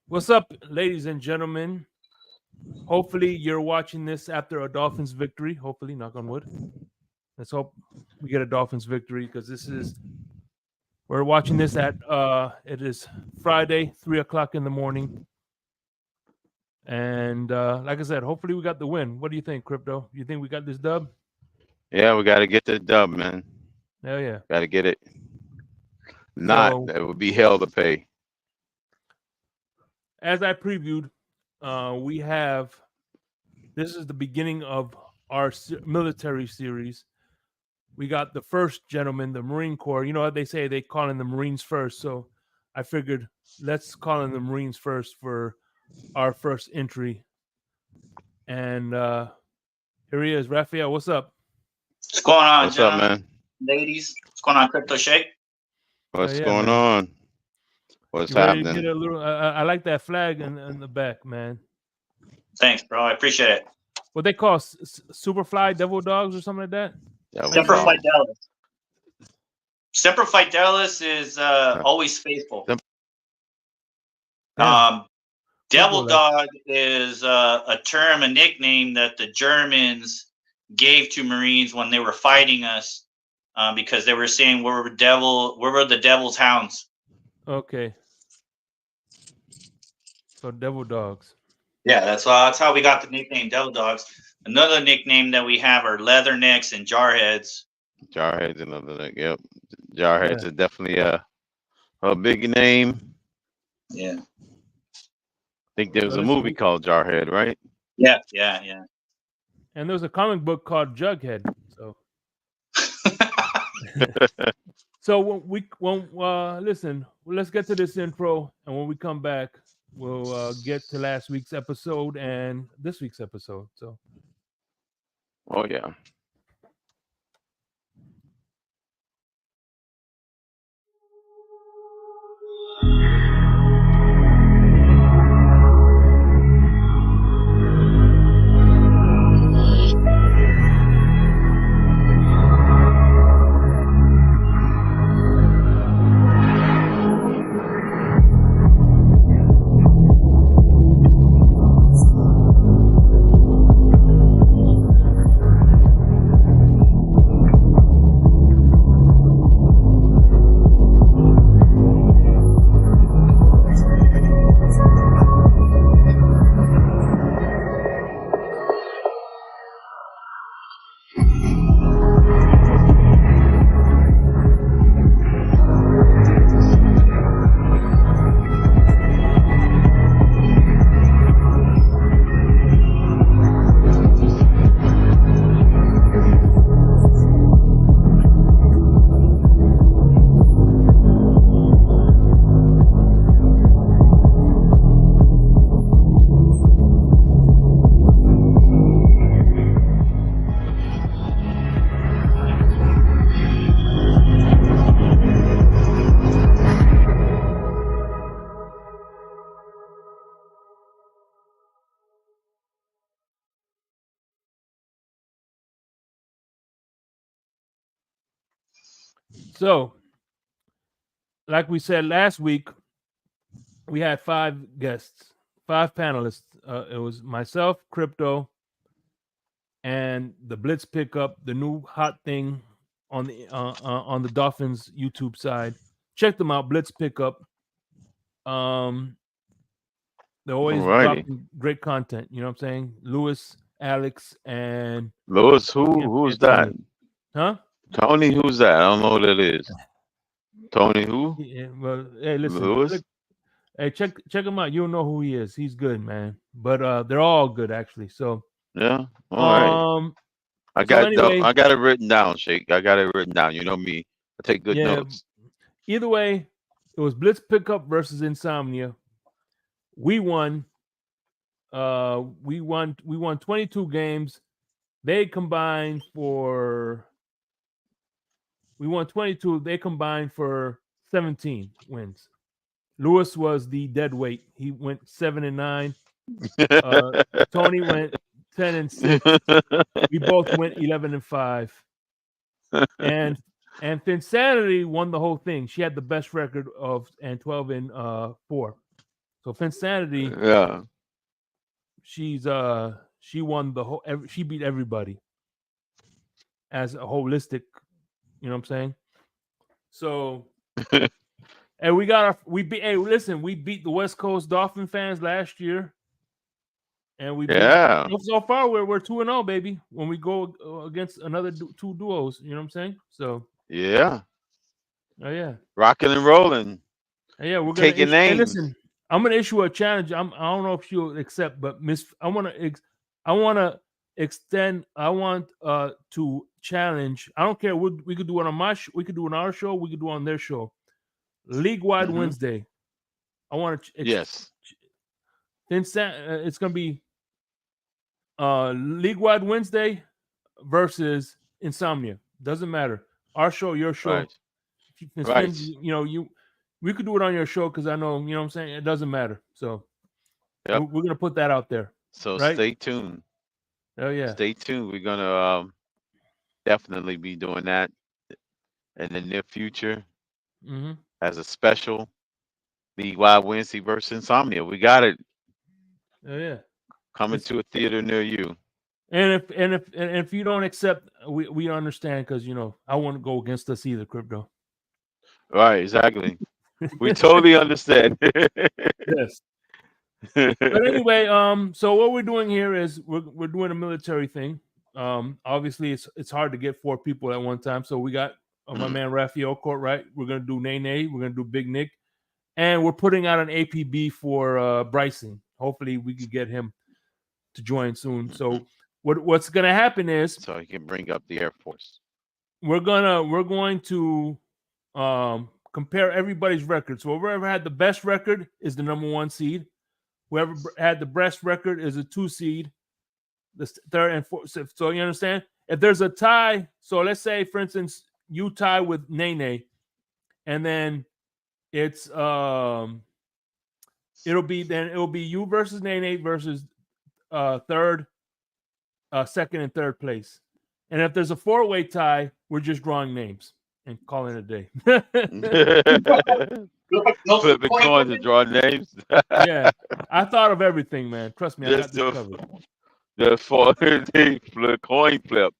What's up, ladies and gentlemen? Hopefully, you're watching this after a Dolphins victory. Hopefully, knock on wood. Let's hope we get a Dolphins victory because we're watching this at it is Friday, 3 o'clock in the morning. And like I said, hopefully we got the win. What do you think, Crypto? You think we got this dub? Yeah, we got to get the dub, man. Hell yeah. Got to get it. Not So, that would be hell to pay. as I previewed, we have this is the beginning of our military series. We got the first gentleman, the Marine Corps. You know what they say? They call in the Marines first. So I figured let's call in the Marines first for our first entry. And here he is, Rafael. What's up? What's going on, What's up, gentlemen, man? ladies? What's going on, Crypto Shake? What's yeah, going man. on? What's You ready to get happening? a little? I like that flag in the back, man. Thanks, bro. I appreciate it. What they call Superfly Devil Dogs or something like that? That was Semper all. Fidelis. Semper Fidelis is always faithful. Yeah. Devil Simple, Dog is a term, a nickname that the Germans gave to Marines when they were fighting us, because they were saying we were the devil's hounds. Okay. So Devil Dogs. Yeah, that's how we got the nickname Devil Dogs. Another nickname that we have are Leathernecks and Jarheads. Jarhead's another thing. Yep. Jarhead's Yeah. is definitely a big name. Yeah. I think there was So a listen, movie called Jarhead, right? Yeah. and there was a comic book called Jughead. So listen, let's get to this intro, and when we come back, we'll get to last week's episode and this week's episode. So Oh yeah. So, like we said last week, we had 5 guests, 5 panelists. It was myself, Crypto, and the Blitz pickup, the new hot thing on the Dolphins YouTube side. Check them out, Blitz pickup. They're always Alrighty. dropping great content. You know what I'm saying? Lewis, Alex, and Lewis, who's that? Antonio. Huh? Tony, who's that? I don't know who that is. Tony who? Yeah, well, hey, listen. Lewis? Hey, check him out. You'll know who he is. He's good, man. But they're all good actually. So Yeah. All right. um I so got anyway, I got it written down, Shake. I got it written down. You know me. I take good yeah, notes. either way, it was Blitz pickup versus Insomnia. We won. We won 22 games. They combined for we won 22. They combined for 17 wins. Lewis was the dead weight. He went 7-9. Tony went 10-6. We both went 11-5. And Finsanity won the whole thing. She had the best record of 12-4. So Finsanity, Yeah. she won the whole. She beat everybody as a holistic. You know what I'm saying? So, and we beat. Hey, listen, we beat the West Coast Dolphin fans last year, and we beat. Yeah. So far, we're 2-0, baby. When we go against another two duos, you know what I'm saying? So, Yeah. oh yeah, Rocking and rolling. yeah, we're gonna Taking issue, hey, names. listen, I'm gonna issue a challenge. I don't know if she'll accept, but I want to extend. I want to challenge. I don't care. We could do it on we could do it on our show. We could do it on their show. League wide Wednesday. I want to. Yes. It's gonna be League wide Wednesday versus Insomnia. Doesn't matter. Our show, your show. Right. Right. We could do it on your show because I know, you know what I'm saying? It doesn't matter. So Yep. we're going to put that out there. So right? stay tuned. Oh, yeah. Stay tuned. We're going to definitely be doing that in the near future as a special League Wide Wednesday versus Insomnia. We got it. Oh, yeah. Coming to a theater near you. And if you don't accept, we understand because, you know, I won't go against us either, Crypto. Right, exactly. We totally understand. Yes. But anyway, so what we're doing here is we're doing a military thing. Obviously it's hard to get 4 people at one time. So we got my man Rafael Kortright. We're gonna do Nene, we're gonna do Big Nick, and we're putting out an APB for Bryson. Hopefully we could get him to join soon. So what's gonna happen is so he can bring up the Air Force. We're going to compare everybody's record. So whoever had the best record is the number 1 seed. Whoever had the best record is a 2 seed. The 3rd and 4th. So you understand? If there's a tie, so let's say, for instance, you tie with Nene, and then it's it'll be you versus Nene versus 3rd, 2nd, and 3rd place. And if there's a 4-way tie, we're just drawing names and calling it a day. Flipping coins and drawing names. Yeah, I thought of everything, man. Trust me, I got this covered. The coin flip.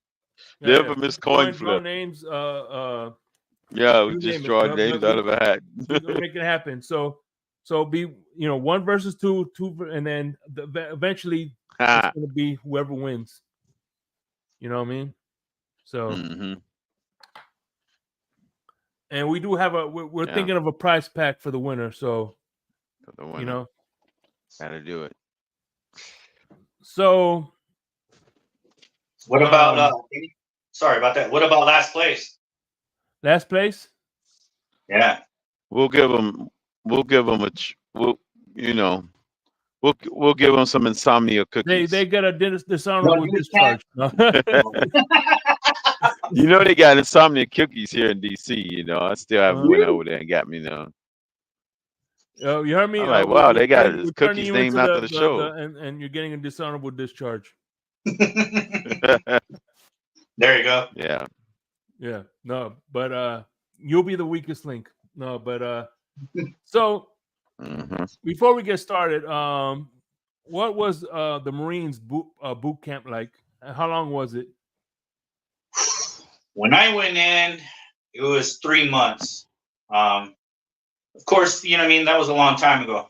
Never miss coin flip. Draw names. Yeah, we just draw names out of a hat. Make it happen. So be 1 versus 2, and then eventually it's gonna be whoever wins. You know what I mean? So, and we do have we're thinking of a prize pack for the winner. So, you know, gotta do it. So, what about? Sorry about that. What about last place? Last place? Yeah, we'll give them We'll give them some Insomnia cookies. They get a dishonorable discharge. You know they got Insomnia cookies here in DC. You know, I still haven't went over there and got me none. Oh, you heard me? I'm like, wow, they got cookies named after the show. And you're getting a dishonorable discharge. There you go. Yeah. Yeah. No, but you'll be the weakest link. No, but so before we get started, what was the Marines boot camp like? How long was it? When I went in, it was 3 months. Of course, you know what I mean? That was a long time ago.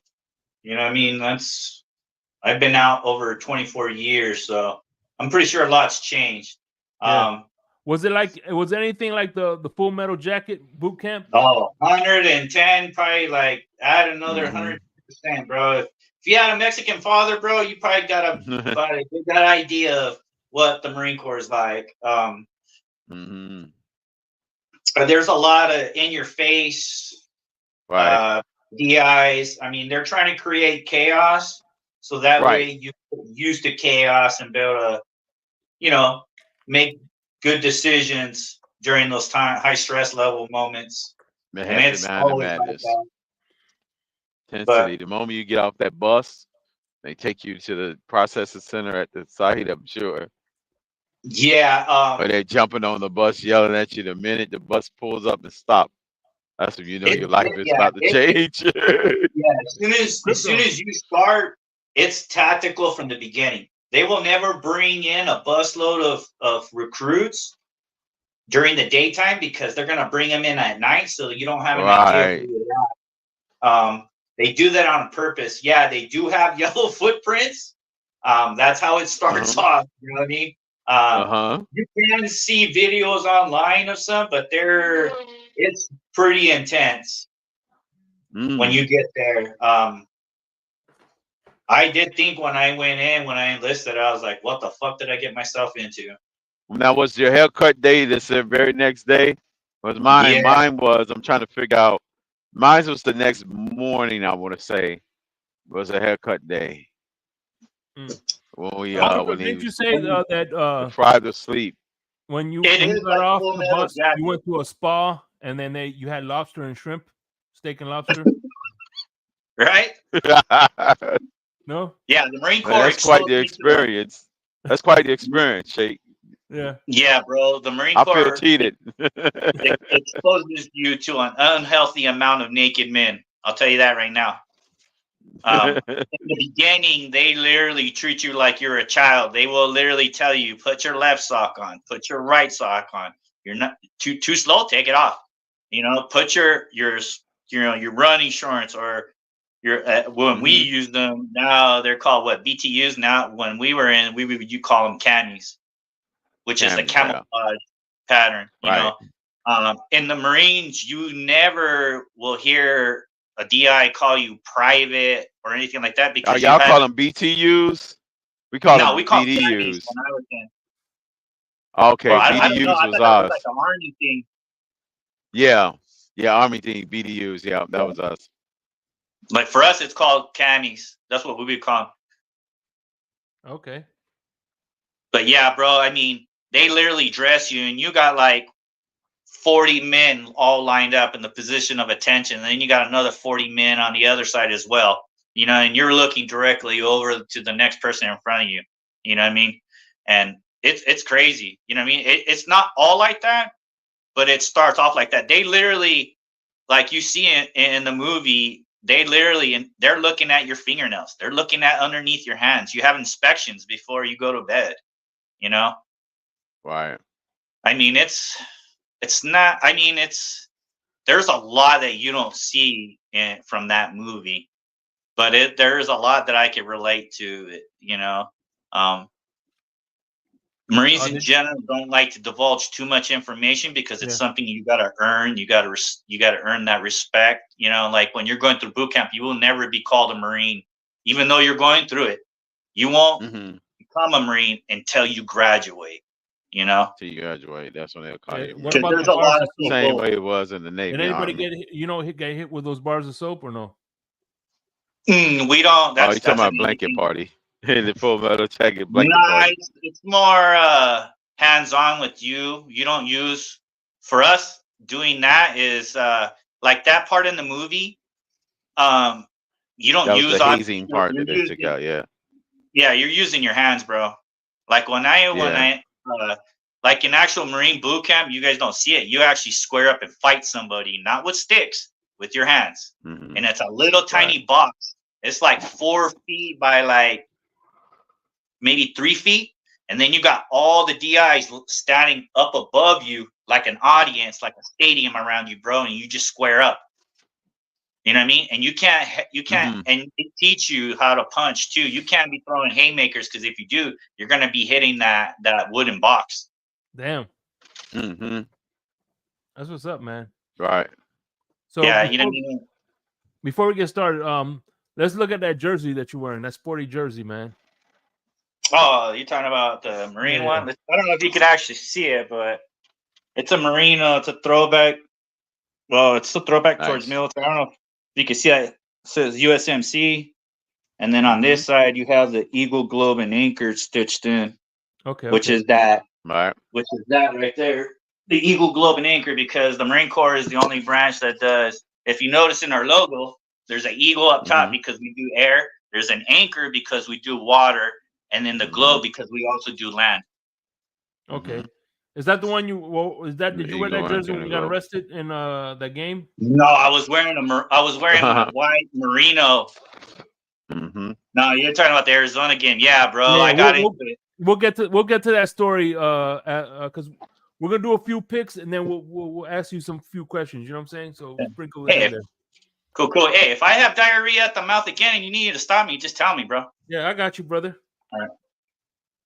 You know what I mean? I've been out over 24 years, so I'm pretty sure a lot's changed. Yeah. Was anything like the Full Metal Jacket boot camp? Oh, 110, probably like add another 100%, bro. If you had a Mexican father, bro, you probably got a good idea of what the Marine Corps is like. There's a lot of in your face DIs. I mean, they're trying to create chaos, so that way you get used to chaos and be able to, make good decisions during those high stress level moments. And it's always like that. Intensity. The moment you get off that bus, they take you to the processing center at the site, I'm sure. Yeah. Or they're jumping on the bus, yelling at you the minute the bus pulls up and stops. That's when you know your life is about to change. As soon as you start, it's tactical from the beginning. They will never bring in a busload of recruits during the daytime because they're gonna bring them in at night, so you don't have an idea of who they are. They do that on purpose. Yeah, they do have yellow footprints. That's how it starts off. You know what I mean? You can see videos online of some, but it's pretty intense when you get there. I did think when I went in, when I enlisted, I was like, what the fuck did I get myself into? Now, was your haircut day the very next day? Was mine? Yeah. Mine was. I'm trying to figure out. Mine was the next morning. I want to say was a haircut day. When we when didn't you say that deprived of sleep? When you got off the bus, you went to a spa, and then you had lobster and shrimp, steak and lobster, right? No. Yeah, the Marine Corps. That's quite the experience. That's quite the experience, Shake. Yeah. Yeah, bro. The Marine Corps. I feel cheated. It exposes you to an unhealthy amount of naked men. I'll tell you that right now. In the beginning, they literally treat you like you're a child. They will literally tell you, put your left sock on, put your right sock on. You're not too slow, take it off. You know, put your running shorts or your when we use them now, they're called what, BTUs. Now when we were in, you call them camis, which is the camouflage pattern, you know. In the Marines, you never will hear a DI call you private or anything like that because y'all call them BTUs. We call them BDUs. Okay, well, BDUs was ours. Like an Army thing. Yeah, Army thing, BDUs. Yeah, that was us. Like for us, it's called camis. That's what we would call them. Okay. But yeah, bro, I mean, they literally dress you, and you got like 40 men all lined up in the position of attention. And then you got another 40 men on the other side as well, you know, and you're looking directly over to the next person in front of you. You know what I mean? And it's crazy. You know what I mean? It's not all like that, but it starts off like that. They literally, like you see in the movie, they're looking at your fingernails. They're looking at underneath your hands. You have inspections before you go to bed, you know? Right. I mean, it's not, I mean, there's a lot that you don't see from that movie, but there's a lot that I can relate to, you know. Marines in general don't like to divulge too much information because it's something you got to earn. You got to earn that respect. You know, like when you're going through boot camp, you will never be called a Marine, even though you're going through it. You won't become a Marine until you graduate. You know, until you graduate, that's when they'll call you. What about there's a lot of people, same way it was in the Navy. Did anybody get hit with those bars of soap or no? We don't. You're talking about blanket party. The Full Metal Jacket blanket party. It's more hands-on with you. You don't use, for us, doing that is like that part in the movie. You don't that use was the hazing part that they took out. Yeah, you're using your hands, bro. Like when I like in actual Marine boot camp, you guys don't see it. You actually square up and fight somebody, not with sticks, with your hands. And it's a little tiny box. It's like 4 feet by like maybe 3 feet. And then you got all the DIs standing up above you like an audience, like a stadium around you, bro. And you just square up. You know what I mean? And you can't, and they teach you how to punch too. You can't be throwing haymakers because if you do, you're going to be hitting that wooden box. Damn. That's what's up, man. Right. So yeah, you know what I mean? Before we get started, let's look at that jersey that you're wearing. That sporty jersey, man. Oh, you're talking about the Marine one? I don't know if you can actually see it, but it's a Marine. It's a throwback. Well, it's a throwback towards military. I don't know if you can see it. It says USMC. And then on this side, you have the Eagle, Globe, and Anchor stitched in. Okay. Which is that. Right. Which is that right there. The Eagle, Globe, and Anchor, because the Marine Corps is the only branch that does. If you notice in our logo, there's an eagle up top because we do air. There's an anchor because we do water. And then the globe because we also do land. Okay. Is that the one you? Well, is that? Did you wear that jersey when you got arrested in that game? No, I was wearing my white merino. No, you're talking about the Arizona game. Yeah, bro. I got into it. We'll get to that story because we're gonna do a few picks and then we'll ask you some few questions. You know what I'm saying? So sprinkle it in there. Cool. Hey, if I have diarrhea at the mouth again and you need to stop me, just tell me, bro. Yeah, I got you, brother. All right.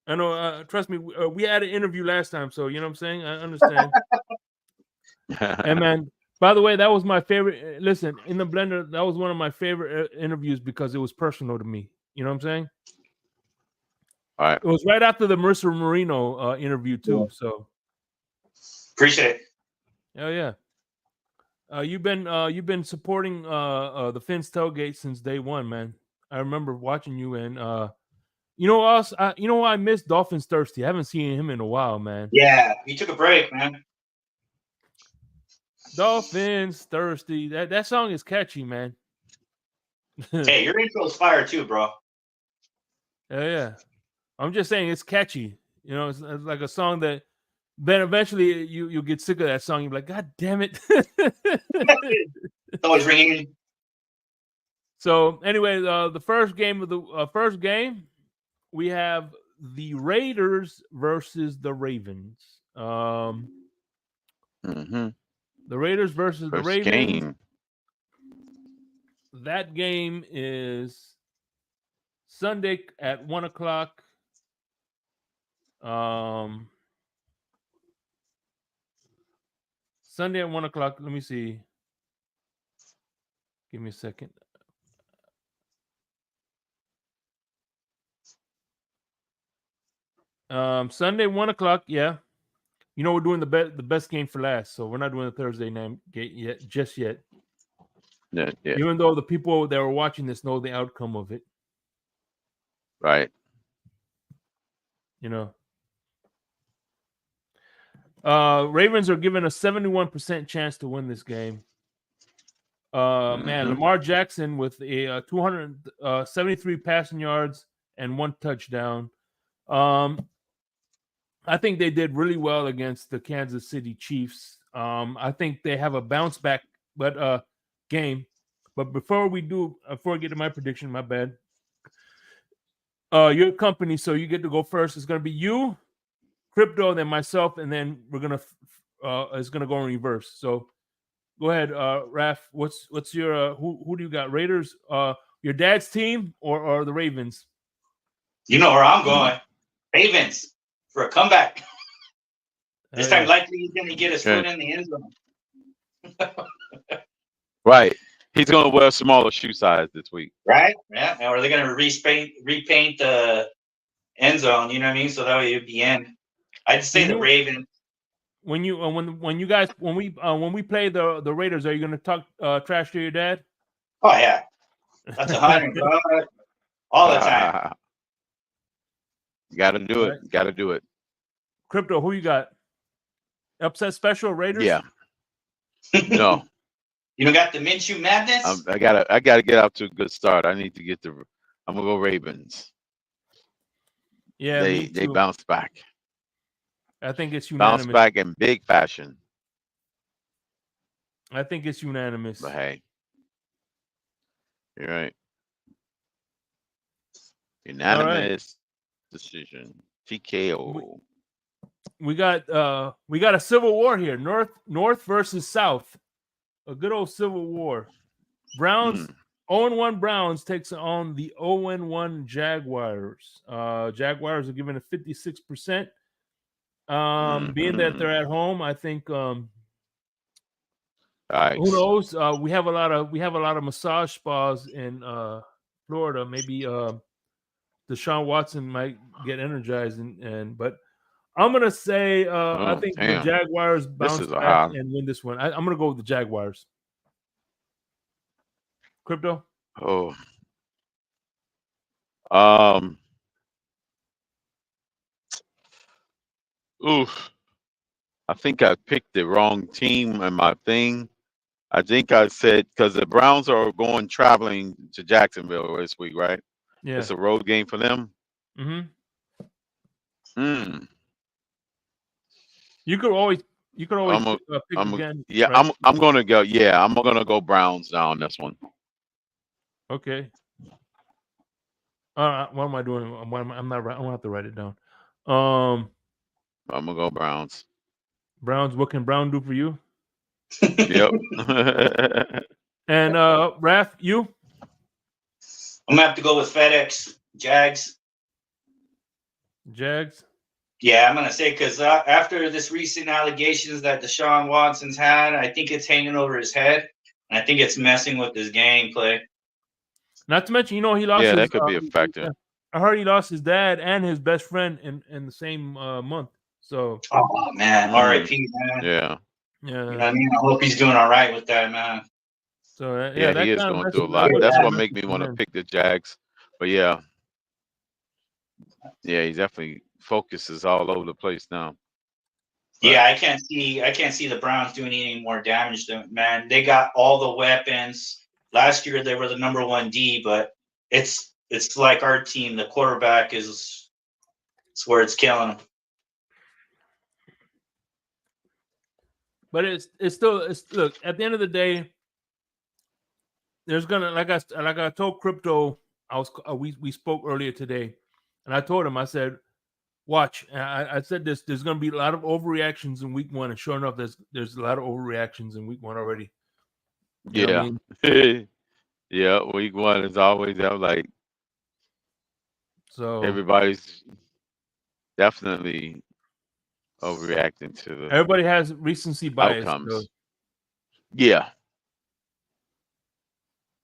I know. Trust me. We had an interview last time, so you know what I'm saying. I understand. And man, by the way, that was my favorite. Listen, in the blender, that was one of my favorite interviews because it was personal to me. You know what I'm saying? All right. It was right after the Mercer Marino interview too. Yeah. So appreciate it. Oh yeah. You've been supporting the Finn's Tailgate since day one, man. I remember watching you, and you know what else? You know what I miss? Dolphins Thirsty. I haven't seen him in a while, man. Yeah, he took a break, man. Dolphins Thirsty. That song is catchy, man. Hey, your intro is fire too, bro. Yeah. I'm just saying it's catchy. You know, it's like a song that then eventually you'll get sick of that song. You'll be like, God damn it. It's always ringing. So anyway, the first game of the we have the Raiders versus the Ravens. The Raiders versus the Ravens. Game. That game is Sunday at 1:00. Sunday at 1:00. Let me see. Give me a second. Sunday 1:00. Yeah, you know we're doing the best game for last, so we're not doing the Thursday night game yet, just yet. Yeah. Even though the people that are watching this know the outcome of it, right? You know. Ravens are given a 71% chance to win this game. Man, Lamar Jackson with a 273 passing yards and 1 touchdown. I think they did really well against the Kansas City Chiefs. I think they have a bounce back game. But before I get to my prediction, my bad. Your company, so you get to go first. It's going to be you, Crypto, then myself, and then we're gonna it's gonna go in reverse. So go ahead, Raf. What's your who do you got? Raiders, your dad's team or the Ravens? You know where I'm going. Ravens for a comeback. This time likely he's gonna get his foot in the end zone. Right. He's gonna wear a smaller shoe size this week. Right? Yeah. Or are they gonna repaint the end zone, you know what I mean? So that way it'd be in. I'd say the Ravens. When you when we play the Raiders, are you gonna talk trash to your dad? Oh yeah, that's 100, bro. All the time. Got to do it. Right. Got to do it. Crypto, who you got? Upset special Raiders? Yeah. No. You don't got the Minshew madness? I gotta get out to a good start. I need to get I'm gonna go Ravens. Yeah, they bounce back. I think it's unanimous. Bounce back in big fashion. I think it's unanimous. But hey, you're right. Unanimous decision. TKO. We got a civil war here. North versus South. A good old civil war. Browns 0-1 Browns takes on the 0-1 Jaguars. Jaguars are given a 56%. Being that they're at home, I think nice. Who knows? We have a lot of massage spas in Florida. Maybe Deshaun Watson might get energized but I'm gonna say I think the Jaguars bounce back and win this one. I'm gonna go with the Jaguars. Crypto? Oof. I think I picked the wrong team in my thing. I think I said because the Browns are traveling to Jacksonville this week, right? Yeah. It's a road game for them. You could always pick I'm again. yeah, Right? I'm gonna go. Yeah, I'm gonna go Browns now on this one. Okay. What am I doing? I'm not. I don't have to write it down. I'm gonna go Browns. Browns. What can Brown do for you? Yep. And Raph, you? I'm gonna have to go with FedEx Jags. Jags. Yeah, I'm gonna say because after this recent allegations that Deshaun Watson's had, I think it's hanging over his head, and I think it's messing with his gameplay. Not to mention, he lost Yeah, his. that could be a factor. I heard he lost his dad and his best friend in the same month. So. Oh man, R.I.P. Man. Yeah. You know what I mean? I hope he's doing all right with that, man. So Yeah, that he is kind going of through a messes lot. up. That's what make me want to pick the Jags. But yeah, he definitely focuses all over the place now. But, yeah, I can't see the Browns doing any more damage to them, man. They got all the weapons. Last year they were the number 1 D, but it's like our team. The quarterback is where it's killing them. But it's still look, at the end of the day, there's gonna like I told Crypto, we spoke earlier today, and I told him, I said, watch, and I said there's gonna be a lot of overreactions in week 1, and sure enough, there's a lot of overreactions in week 1 already. You know what I mean? Yeah, week 1 is always like so everybody's definitely overreacting to the everybody has recency bias. outcomes. So. Yeah.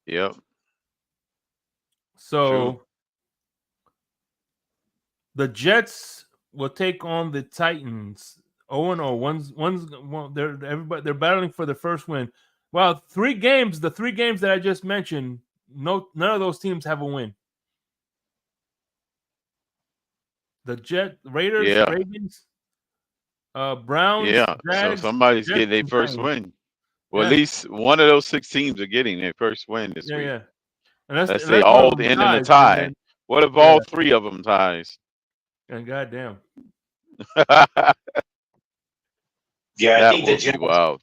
Yep. So True. the Jets will take on the Titans. 0-0. They're battling for the first win. Well, the 3 games that I just mentioned, none of those teams have a win. The Raiders, Yeah. Ravens, Browns, Yeah. So Jags, somebody's Jets, getting their and first Titans. win. Well, Yeah. at least one of those 6 teams are getting their first win this week. Yeah. And Let's say one all of them end in a ties, tie. then, What if all 3 of them ties? and goddamn. Yeah, That would be wild.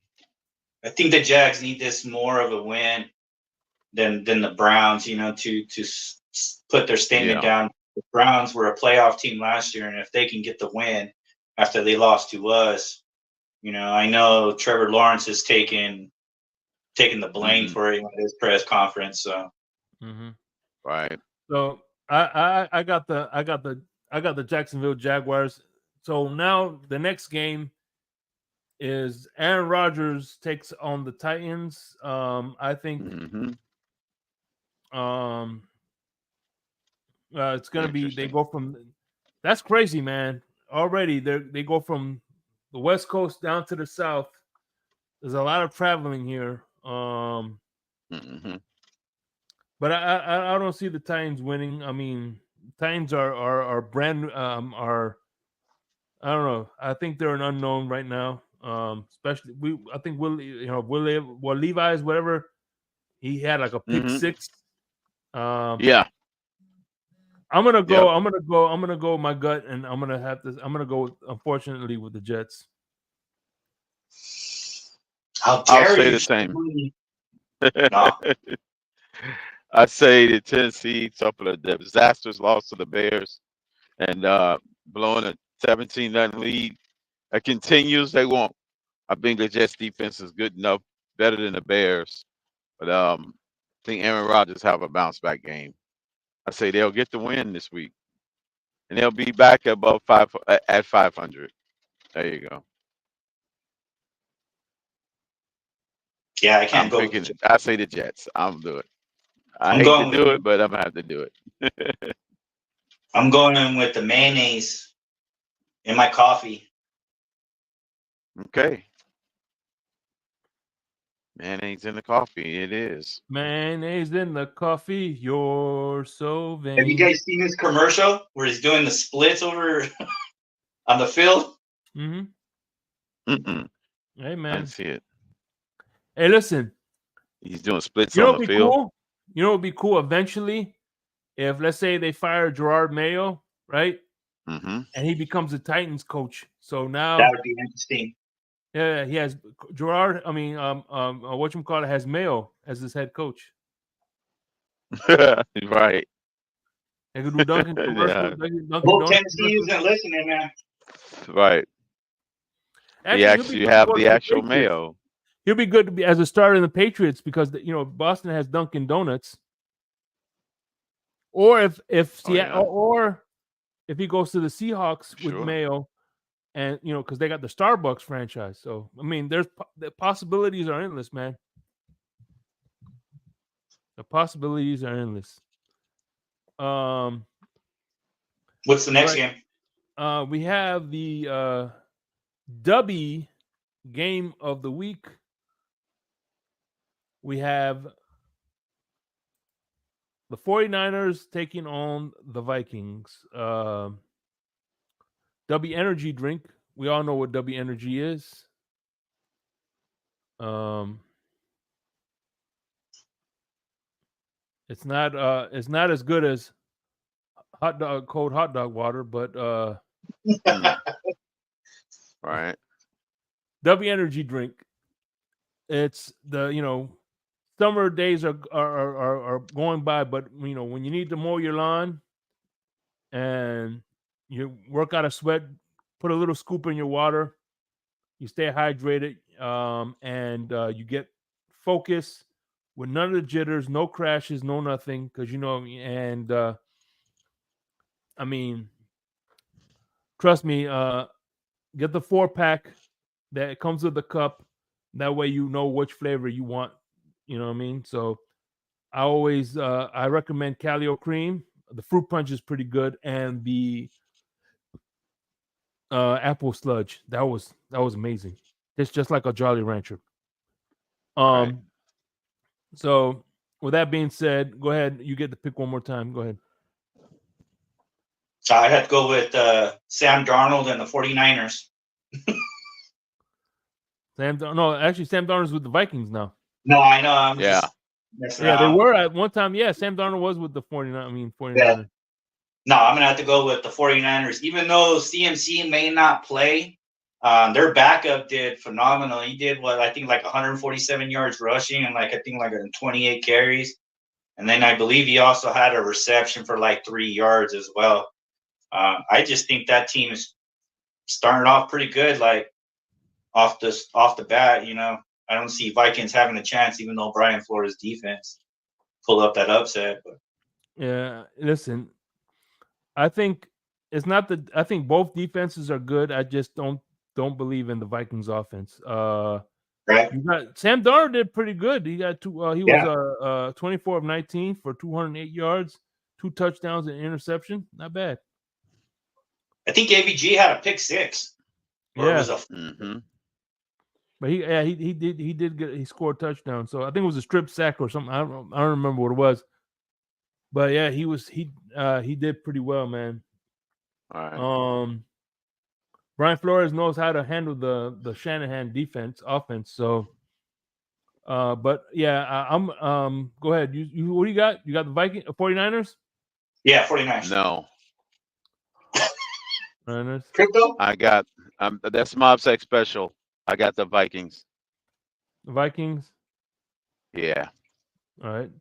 I think the Jags need this more of a win than the Browns, to put their statement down. The Browns were a playoff team last year, and if they can get the win after they lost to us, I know Trevor Lawrence is taking the blame for it at his press conference. So, right. So I got the Jacksonville Jaguars. So now the next game is Aaron Rodgers takes on the Titans. I think it's gonna be they go from that's crazy, man. Already they go from the West Coast down to the South. There's a lot of traveling here. But I don't see the Titans winning. I mean, Titans are brand are I don't know. I think they're an unknown right now. Especially I think Levi's whatever he had like a pick 6. Yeah. I'm gonna go with my gut, and I'm gonna go unfortunately with the Jets. How dare I'll say you? the same. No. I say the Tennessee suffered a disastrous loss to the Bears and blowing a 17-0 lead. It continues. They won't. I think the Jets defense is good enough, better than the Bears. But I think Aaron Rodgers have a bounce back game. I say they'll get the win this week, and they'll be back above 500. There you go. Yeah, I can't go. I say the Jets. I'm do it. I I'm hate going to do it, but I'm gonna have to do it. I'm going in with the mayonnaise in my coffee. Okay. Mayonnaise in the coffee. It is. Mayonnaise in the coffee. You're so vain. Have you guys seen this commercial where he's doing the splits over on the field? Hey man, I didn't see it. Hey, listen. He's doing splits on the field. Cool? You know what would be cool eventually? If let's say they fire Gerard Mayo, right? Mm-hmm. and he becomes the Titans coach. So now, That would be interesting. yeah, he has Gerard. I mean, whatchamacallit has Mayo as his head coach. Right. They could do Duncan Yeah. commercials. Dunkin' Well, Donuts Tennessee commercials. isn't listening, man. Right. He Actually, he'll be actually good to have go the to the actual Patriots. Mayo. He'll be good to be as a starter in the Patriots because Boston has Dunkin' Donuts. Or if Seattle, yeah. or if he goes to the Seahawks with Sure. Mayo, and because they got the Starbucks franchise. So I mean, the possibilities are endless, man. The possibilities are endless. What's the next Right. game? We have the Dubby game of the week. We have the 49ers taking on the Vikings. W Energy drink. We all know what W Energy is. It's not as good as cold hot dog water, but Right. W Energy drink. It's the summer days are going by, but when you need to mow your lawn and you work out a sweat, put a little scoop in your water. You stay hydrated, and you get focus with none of the jitters, no crashes, no nothing. Because and I mean, trust me, get the 4-pack that comes with the cup. That way, you know which flavor you want. You know what I mean? So I recommend Calio Cream. The fruit punch is pretty good, and the apple sludge that was amazing. It's just like a Jolly Rancher. Right. So with that being said, go ahead. You get to pick one more time. Go ahead. So I had to go with Sam Darnold and the 49ers. Sam Darnold's with the Vikings now. No, I know. I'm Yeah. just messing Yeah, they around. were at one time. Yeah, Sam Darnold was with the 49ers. Yeah. No, I'm going to have to go with the 49ers. Even though CMC may not play, their backup did phenomenal. He did I think like 147 yards rushing and I think 28 carries. And then I believe he also had a reception for like 3 yards as well. I just think that team is starting off pretty good, like off the bat. I don't see Vikings having a chance, even though Brian Flores' defense pulled up that upset. But Yeah, listen, I think it's not that I think both defenses are good. I just don't believe in the Vikings offense. right? You got Sam Darnold did pretty good. He got two. He Yeah. was 24 of 19 for 208 yards, 2 touchdowns and interception. Not bad. I think AVG had a pick six. Or Yeah. it was a Mm-hmm. But he scored a touchdown. So I think it was a strip sack or something. I don't remember what it was. But yeah, he did pretty well, man. All right. Brian Flores knows how to handle the Shanahan offense. So but yeah, I'm go ahead. You what do you got? You got the 49ers? Yeah, 49ers. No. Niners. Crypto? I got that's Mob Sec special. I got the Vikings. The Vikings. Yeah. All right.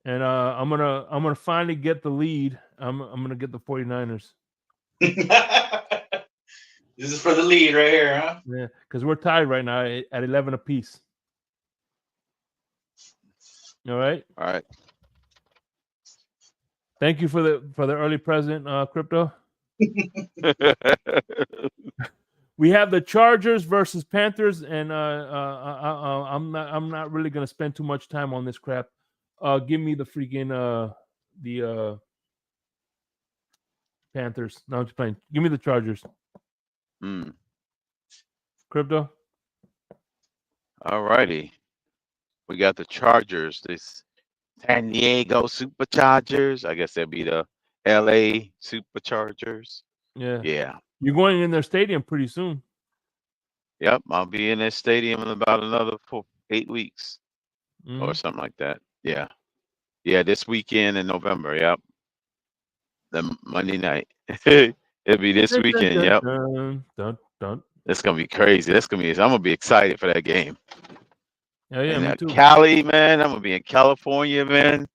And I'm gonna finally get the lead. I'm gonna get the 49ers. This is for the lead right here, huh? Yeah, because we're tied right now at 11 apiece. All right. All right. Thank you for the early present, Crypto. We have the Chargers versus Panthers, and I'm not really gonna spend too much time on this crap. Give me the freaking the Panthers. No, I'm just playing. Give me the Chargers. Crypto. All righty. We got the Chargers. This San Diego Superchargers. I guess that'd be the LA Superchargers. Yeah. Yeah. You're going in their stadium pretty soon. Yep. I'll be in that stadium in about another 8 weeks or something like that. Yeah. Yeah. This weekend in November. Yep. The Monday night. It'll be this Dun, dun, weekend. dun, Yep. dun, dun, dun. It's gonna be crazy. I'm gonna be excited for that game. Yeah, And me too. Cali, man, I'm gonna be in California, man. Knows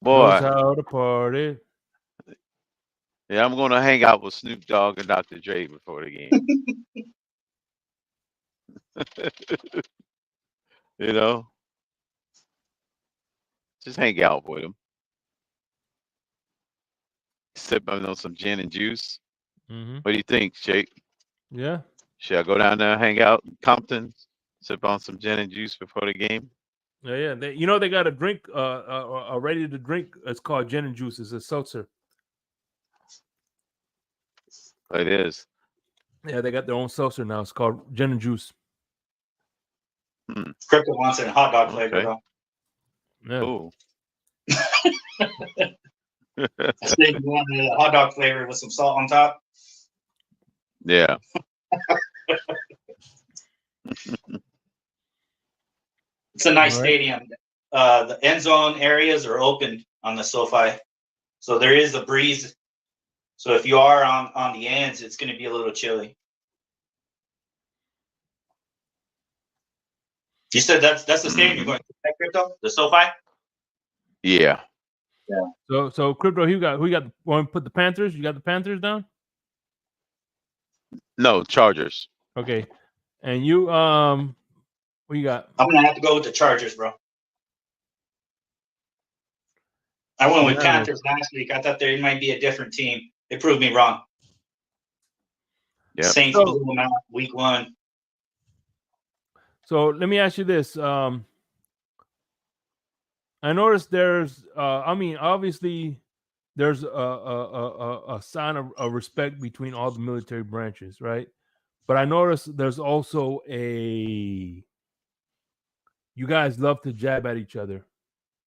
Boy, how to party. yeah, I'm gonna hang out with Snoop Dogg and Dr. Dre before the game. You know, just hang out with him, sip on some gin and juice. Mm-hmm. What do you think, Jake? Yeah. Should I go down there, hang out in Compton, sip on some gin and juice before the game? Yeah. They got a drink, ready to drink. It's called gin and juice. It's a seltzer. It is. Yeah, they got their own seltzer now. It's called gin and juice. Crypto wants it in hot dog flavor, Okay. though. Yeah. Ooh. I think you want a hot dog flavor with some salt on top. Yeah. It's a nice All right. stadium. The end zone areas are open on the SoFi, so there is a breeze. So if you are on the ends, it's going to be a little chilly. You said that's the stadium you're going to, right, Crypto? The SoFi? Yeah. So Crypto, who got want to put the Panthers? You got the Panthers down? No, Chargers. Okay. And you what you got? I'm going to have to go with the Chargers, bro. I went with Panthers last week. I thought there might be a different team. They proved me wrong. Yep. Saints blew them out week 1. So let me ask you this. I noticed there's obviously there's a sign of respect between all the military branches, right? But I noticed there's also you guys love to jab at each other.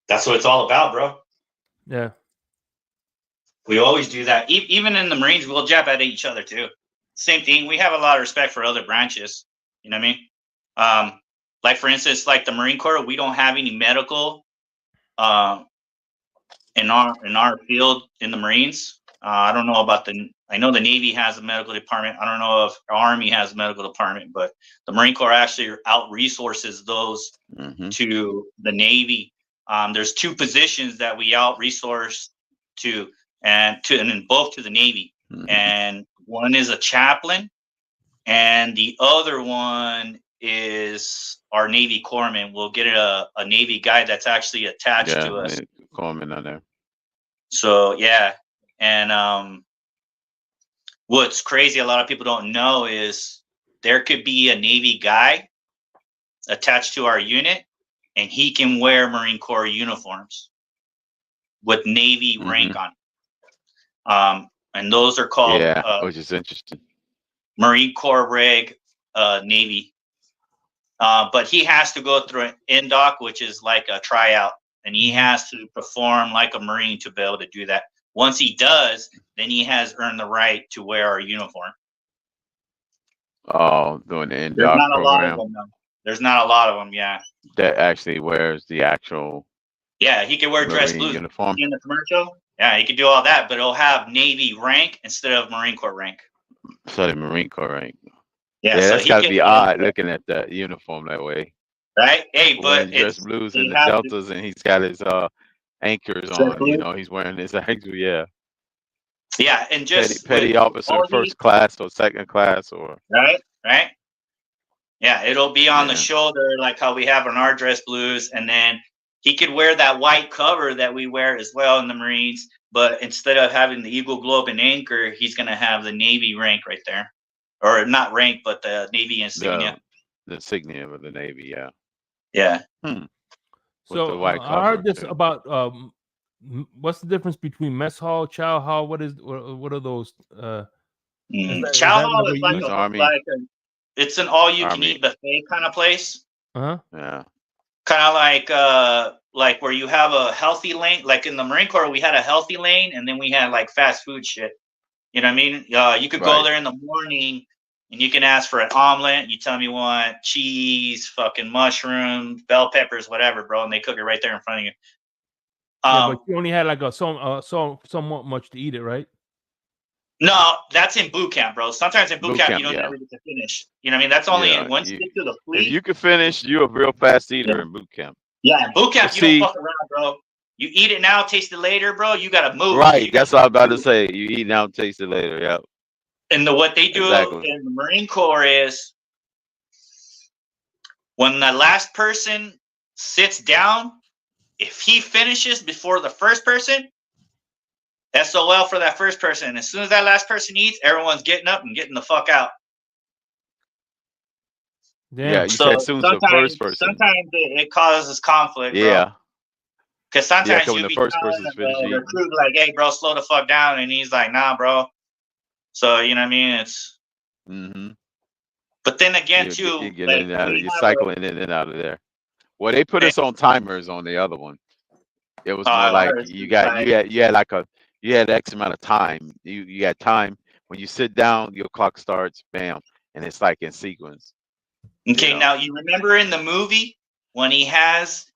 That's what it's all about, bro. Yeah. We always do that. Even in the Marines, we'll jab at each other too. Same thing. We have a lot of respect for other branches. You know what I mean? Like for instance, like the Marine Corps, we don't have any medical in our field in the Marines. I don't know about I know the Navy has a medical department. I don't know if the Army has a medical department, but the Marine Corps actually out resources those to the Navy. There's 2 positions that we out resource to, and both to the Navy. And one is a chaplain, and the other one is our Navy corpsman. We'll get a Navy guy that's actually attached to us. Corpsman on there. So yeah, and what's crazy, a lot of people don't know, is there could be a Navy guy attached to our unit, and he can wear Marine Corps uniforms with Navy rank on. And those are called which is interesting. Marine Corps Reg Navy. But he has to go through an NDOC, which is like a tryout, and he has to perform like a Marine to be able to do that. Once he does, then he has earned the right to wear our uniform. Oh, doing the NDOC There's not program. a lot of them, though. There's not a lot of them, yeah. That actually wears the actual. Yeah, he could wear dress blue uniform in the commercial. Yeah, he could do all that, but it'll have Navy rank instead of Marine Corps rank. So the Marine Corps rank. Yeah, Yeah, so that's got to be odd looking at the uniform that way. Right? Hey, but dress blues and the deltas, and he's got his anchors on. You know, he's wearing his anchors. Yeah. Yeah, and just petty officer, first class or second class, or right. Yeah, it'll be on the shoulder like how we have on our dress blues, and then he could wear that white cover that we wear as well in the Marines. But instead of having the Eagle Globe and anchor, he's gonna have the Navy rank right there, or not rank, but the Navy insignia. The insignia of the Navy, yeah. Yeah. So I heard this about what's the difference between mess hall, chow hall? What are those? Chow hall is like it's an all-you-can-eat buffet kind of place. Yeah. Kind of like where you have a healthy lane. Like in the Marine Corps, we had a healthy lane, and then we had like fast food shit. You know what I mean? You could go there in the morning, and you can ask for an omelet. You tell me you want cheese, fucking mushrooms, bell peppers, whatever, bro, and they cook it right there in front of you. Yeah, but you only had like somewhat much to eat it, right? No, that's in boot camp, bro. Sometimes in boot camp you don't yeah. ever get to finish. You know what I mean? That's only Yeah, once you get to the if fleet. you can finish, you're a real fast eater in boot camp. Yeah, in boot camp But you don't see, fuck around, bro. You eat it now, taste it later, bro. You gotta move. right, You that's what I was about to say. You eat now, taste it later. Yeah, And what they do exactly. in the Marine Corps is when the last person sits down, if he finishes before the first person, SOL for that first person. And as soon as that last person eats, everyone's getting up and getting the fuck out. Damn. Yeah, you said as soon as the first person. Sometimes it causes conflict, Yeah. bro. Because sometimes when you'll the be first telling person's finished the eating. recruit like, "Hey, bro, slow the fuck down," and he's like, "Nah, bro." So you know what I mean? It's. But then again, too, you get like, in and out, you're cycling in and out of there. Well, they put us on timers on the other one. It was more like you had X amount of time. You had time when you sit down, your clock starts, bam, and it's like in sequence. Okay, now you remember in the movie when he has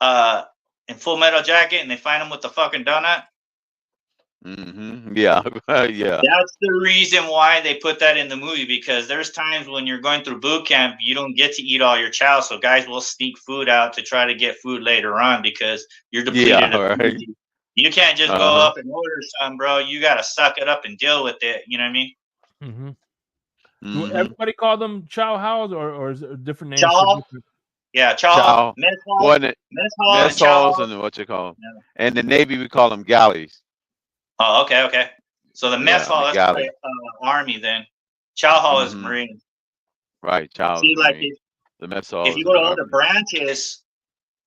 in Full Metal Jacket and they find him with the fucking donut? Yeah. Yeah. That's the reason why they put that in the movie, because there's times when you're going through boot camp, you don't get to eat all your chow, so guys will sneak food out to try to get food later on because you're depleted. Yeah, right. You can't just go up and order some, bro. You got to suck it up and deal with it. You know what I mean? Do everybody call them chow house or is it a different name? Chow. Yeah, chow. Mess halls and what you call them. Yeah. And the Navy, we call them galleys. Oh, okay. So the mess hall, that's probably Army then. Chow hall is Marine. Right, chow. See, like the mess hall. If you go to other branches,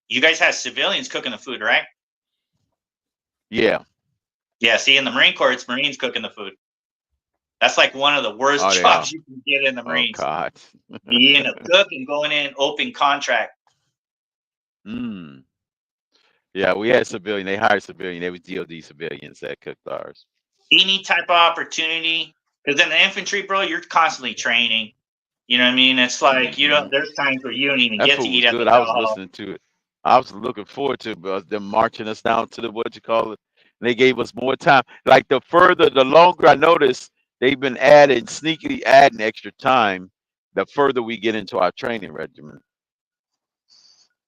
you guys have civilians cooking the food, right? Yeah. Yeah. See, in the Marine Corps, it's Marines cooking the food. That's like one of the worst jobs you can get in the Marines. Oh God. Being a cook and going in open contract. Yeah, we had civilian. They hired civilian. They was DOD civilians that cooked ours. Any type of opportunity, because in the infantry, bro, you're constantly training. You know what I mean? It's like you don't. There's times where you don't even get to eat at the I was listening to it. I was looking forward to it, but them marching us down to the they gave us more time. Like the longer I noticed, they've been sneakily adding extra time. The further we get into our training regimen.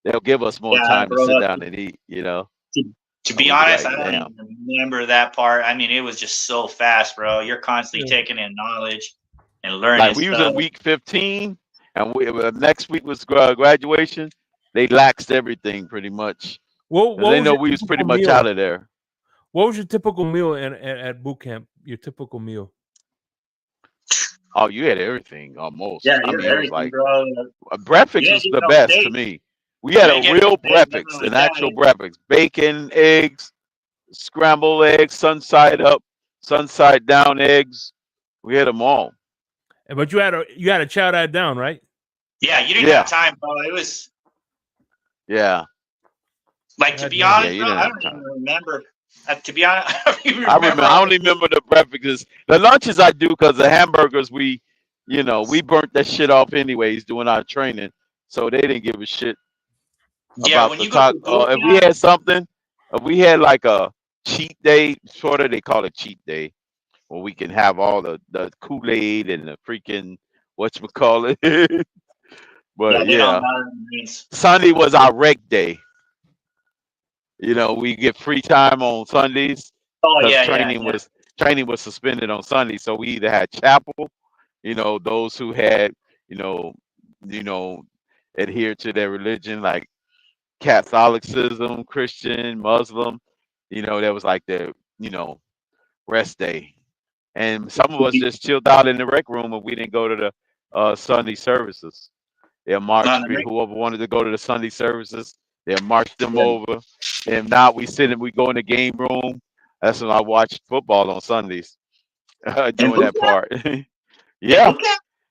They'll give us more time to sit down and eat, To be honest, I don't even remember that part. I mean, it was just so fast, bro. You're constantly taking in knowledge and learning. Like we was in week 15, and next week was graduation. They laxed everything pretty much. They know we was pretty much out of there. What was your typical meal at boot camp? Your typical meal? Oh, you had everything almost. Yeah, I mean, it was like bro. Breakfast was the best to me. We had a real breakfast, an actual breakfast. Bacon, eggs, scrambled eggs, sun side up, sun side down eggs. We had them all. But you had to chow that down, right? Yeah, you didn't have time, bro. It was. Yeah. Like, to be honest, bro, I don't even remember. To be honest, I don't remember the breakfasts. The lunches I do, because the hamburgers we burnt that shit off anyways doing our training, so they didn't give a shit. Yeah, when you go to if we had something, if we had like a cheat day, sort of, they call it cheat day, where we can have all the Kool-Aid and the freaking whatchamacallit. But Sunday was our rec day. We get free time on Sundays. Oh yeah, training was suspended on Sunday, so we either had chapel, those who had, adhered to their religion, like Catholicism, Christian, Muslim, that was like the, rest day. And some of us just chilled out in the rec room and we didn't go to the Sunday services. They'll march whoever wanted to go to the Sunday services. They'll march them over. And now we go in the game room. That's when I watched football on Sundays. Doing that part. Yeah.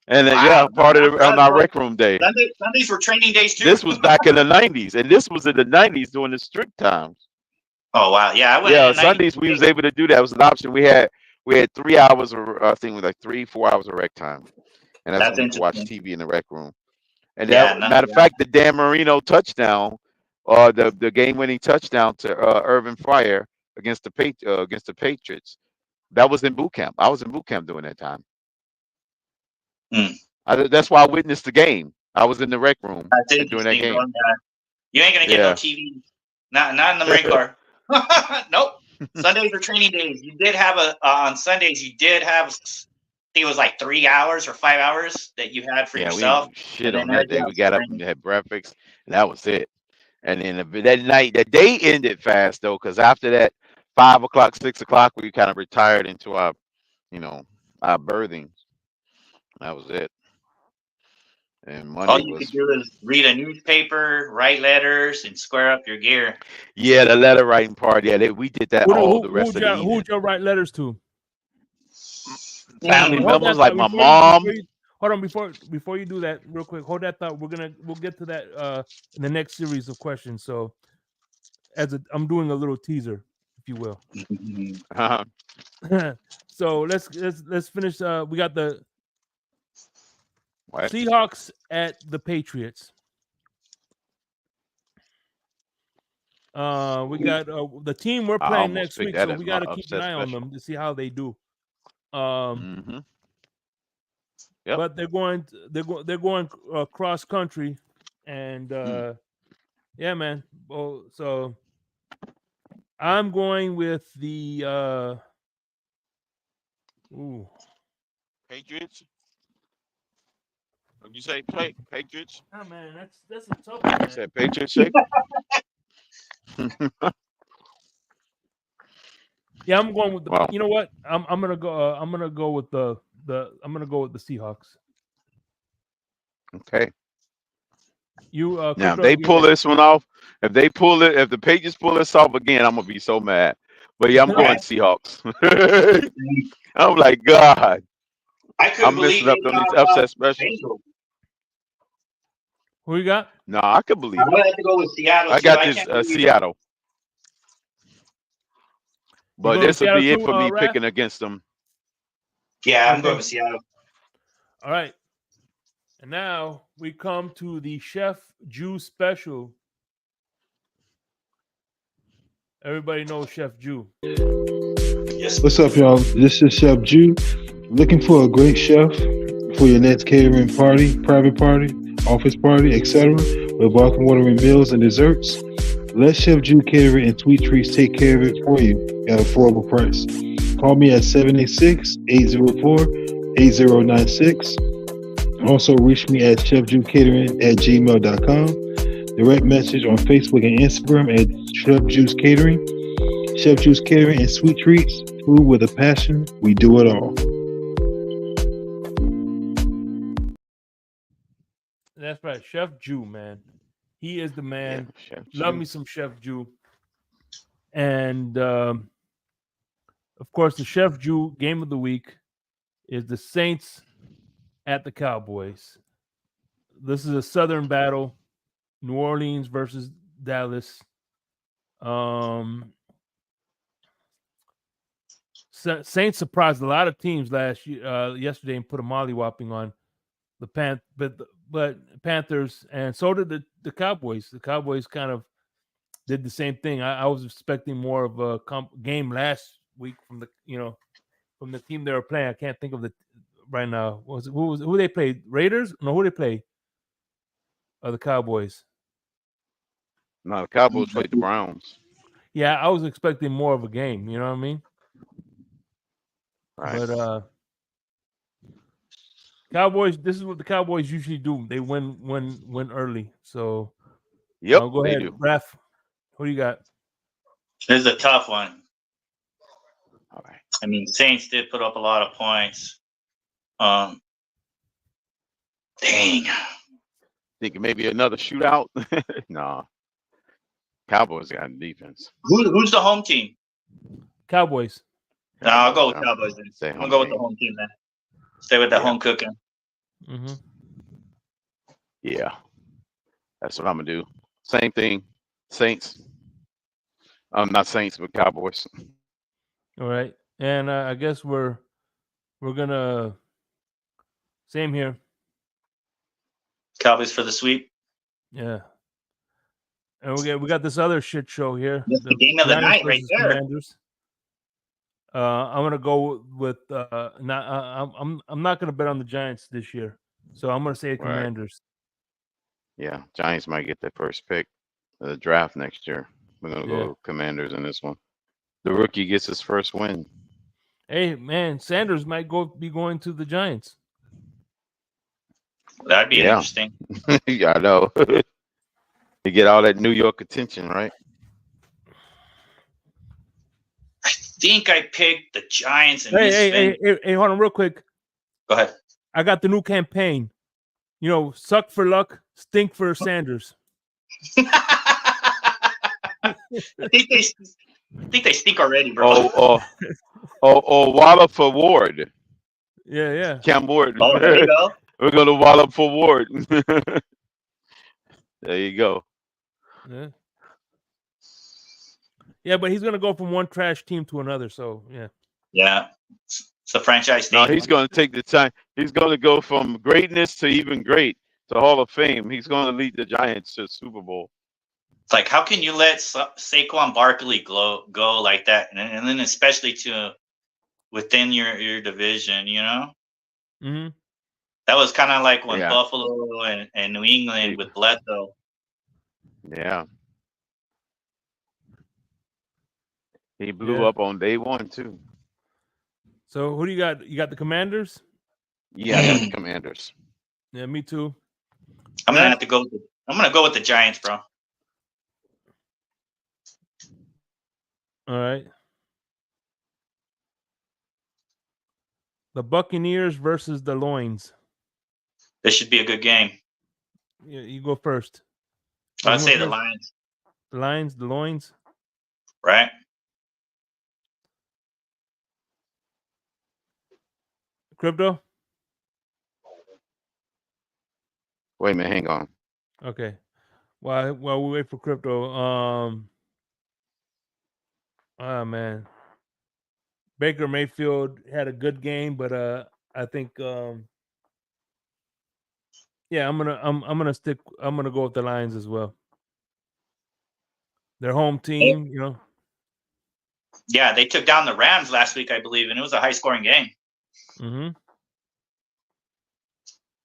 And then, part of on our rec room day. Sundays were training days too. This was back in the 90s, and this was in the 90s during the strict times. Oh wow, yeah. Sundays we was able to do that. It was an option. We had 3 hours, or I think it was like 3-4 hours of rec time, and that's when we watch TV in the rec room. And matter of fact, the Dan Marino touchdown, or the game-winning touchdown to Irvin Fryar against the Patriots, That was in boot camp. I was in boot camp during that time. Hmm. That's why I witnessed the game. I was in the rec room That's during that interesting, bro. game. Yeah. You ain't gonna get no Yeah. TV. Not in the Marine Corps. Nope. Sundays are training days. You did have on Sundays. You did have. I think it was like 3 hours or 5 hours that you had for Yeah, we didn't yourself, do shit and on then that everything day. We else was got up and training. had breakfast, and that was it. And then that night, that day ended fast though, because after that, 5 o'clock, 6 o'clock, we kind of retired into our, our birthing. That was it. And All Monday you could was, do is read a newspaper, write letters, and square up your gear. yeah, the letter writing part. Yeah, we did that all the rest of the Who evening. would you write letters to? Family Hold members that like thought my before you, mom. hold on before you do that real quick. Hold that thought. We'll get to that in the next series of questions. So I'm doing a little teaser, if you will. So let's finish. We got the What? Seahawks at the Patriots. We got the team we're I playing almost next picked week, that so as we my got to keep an upset eye on special. them to see how they do. Yep. But they're going cross country, and yeah, man. Well, so I'm going with the Patriots. What you say, Patriots? Oh man, that's a tough one, You man. said Patriots, shake? Yeah, I'm going with the. Wow. You know what? I'm gonna go. I'm gonna go with the Seahawks. Okay. You Now, if Crypto, they you pull this one off, if the Patriots pull this off again, I'm gonna be so mad. But yeah, I'm going Right. Seahawks. I'm like, God, I couldn't I'm believe messing up they on these got upset specials. Bengals. who you got? No, I could I believe would it. have to go with Seattle I too. got I this can't believe Seattle, You but go to this will Seattle be it too, for me Raph? picking against them. Yeah, I'm Okay. going with Seattle. All right. And now we come to the Chef Jew special. Everybody knows Chef Jew. Yes. What's up, y'all? This is Chef Jew. Looking for a great chef for your next catering party, private party, office party, etc. with welcome watering meals and desserts. Let Chef Jew Catering and Sweet Treats take care of it for you at an affordable price. Call me at 786-804-8096. Also, reach me at chefjewcatering@gmail.com. Direct message on Facebook and Instagram at Chef Juice Catering. Chef Juice Catering and Sweet Treats. Food with a passion. We do it all. That's right, Chef Jew, man. He is the man. Yeah, Chef Love Jew. me some Chef Jew. And of course, the Chef Jew game of the week is the Saints at the Cowboys. This is a Southern battle. New Orleans versus Dallas. Saints surprised a lot of teams yesterday and put a mollywhopping on the Panthers, and so did the Cowboys. The Cowboys kind of did the same thing. I was expecting more of a game last week from the team they were playing. I can't think of the right now. Who they played? Raiders? No, who they play? The Cowboys. No, the Cowboys played the Browns. Yeah, I was expecting more of a game. You know what I mean? Right. But Cowboys. This is what the Cowboys usually do. They win early. So Yep, go they ahead, do. Raph. What do you got? This is a tough one. All right. I mean, Saints did put up a lot of points. Dang. Thinking maybe another shootout? Nah. Cowboys got defense. Who's the home team? Cowboys. No, I'll go with Cowboys then. Stay I'm home gonna go with team. the home team then. Stay with the Yeah. home cooking. Mm-hmm. Yeah, that's what I'm gonna do. Same thing. Saints. Not Saints, but Cowboys. All right, and I guess we're gonna same here. Cowboys for the sweep. Yeah, and we got this other shit show here. That's the game of the Giants night right versus there. Commanders. I'm gonna go with I'm not gonna bet on the Giants this year, so I'm gonna say Right. Commanders. Yeah, Giants might get their first pick of the draft next year. We're gonna Yeah. go Commanders in this one. The rookie gets his first win. Hey man, Sanders might be going to the Giants. That'd be Yeah. interesting. Yeah, I know. You get all that New York attention, right? I think I picked the Giants and Hey, hold on real quick. Go ahead. I got the new campaign. You know, suck for luck, stink for Sanders. I think they stink already, bro. Or wallop for Ward. Yeah. Cam Ward. Oh, there you go. We're gonna wallop for Ward. There you go. Yeah, but he's gonna go from one trash team to another. So yeah. Yeah, it's a franchise No, thing. he's gonna take the time. He's gonna go from greatness to even great to Hall of Fame. He's gonna lead the Giants to Super Bowl. It's like, how can you let Saquon Barkley go like that, and then especially to within your division, you know? Mm-hmm. That was kind of like when Yeah. Buffalo and New England with Bledsoe. Yeah. He blew up on day one too. So who do you got? You got the Commanders? Yeah, I got the Commanders. Yeah, me too. I'm gonna have to go. I'm gonna go with the Giants, bro. All right. The Buccaneers versus the Loins. This should be a good game. Yeah, you go first. I'd say the Lions. The Lions, the Loins. Right. Crypto. Wait a minute, hang on. Okay. While we wait for Crypto, oh man, Baker Mayfield had a good game, but I think yeah, I'm gonna go with the Lions as well. Their home team, you know. Yeah, they took down the Rams last week, I believe, and it was a high-scoring game. Mm-hmm.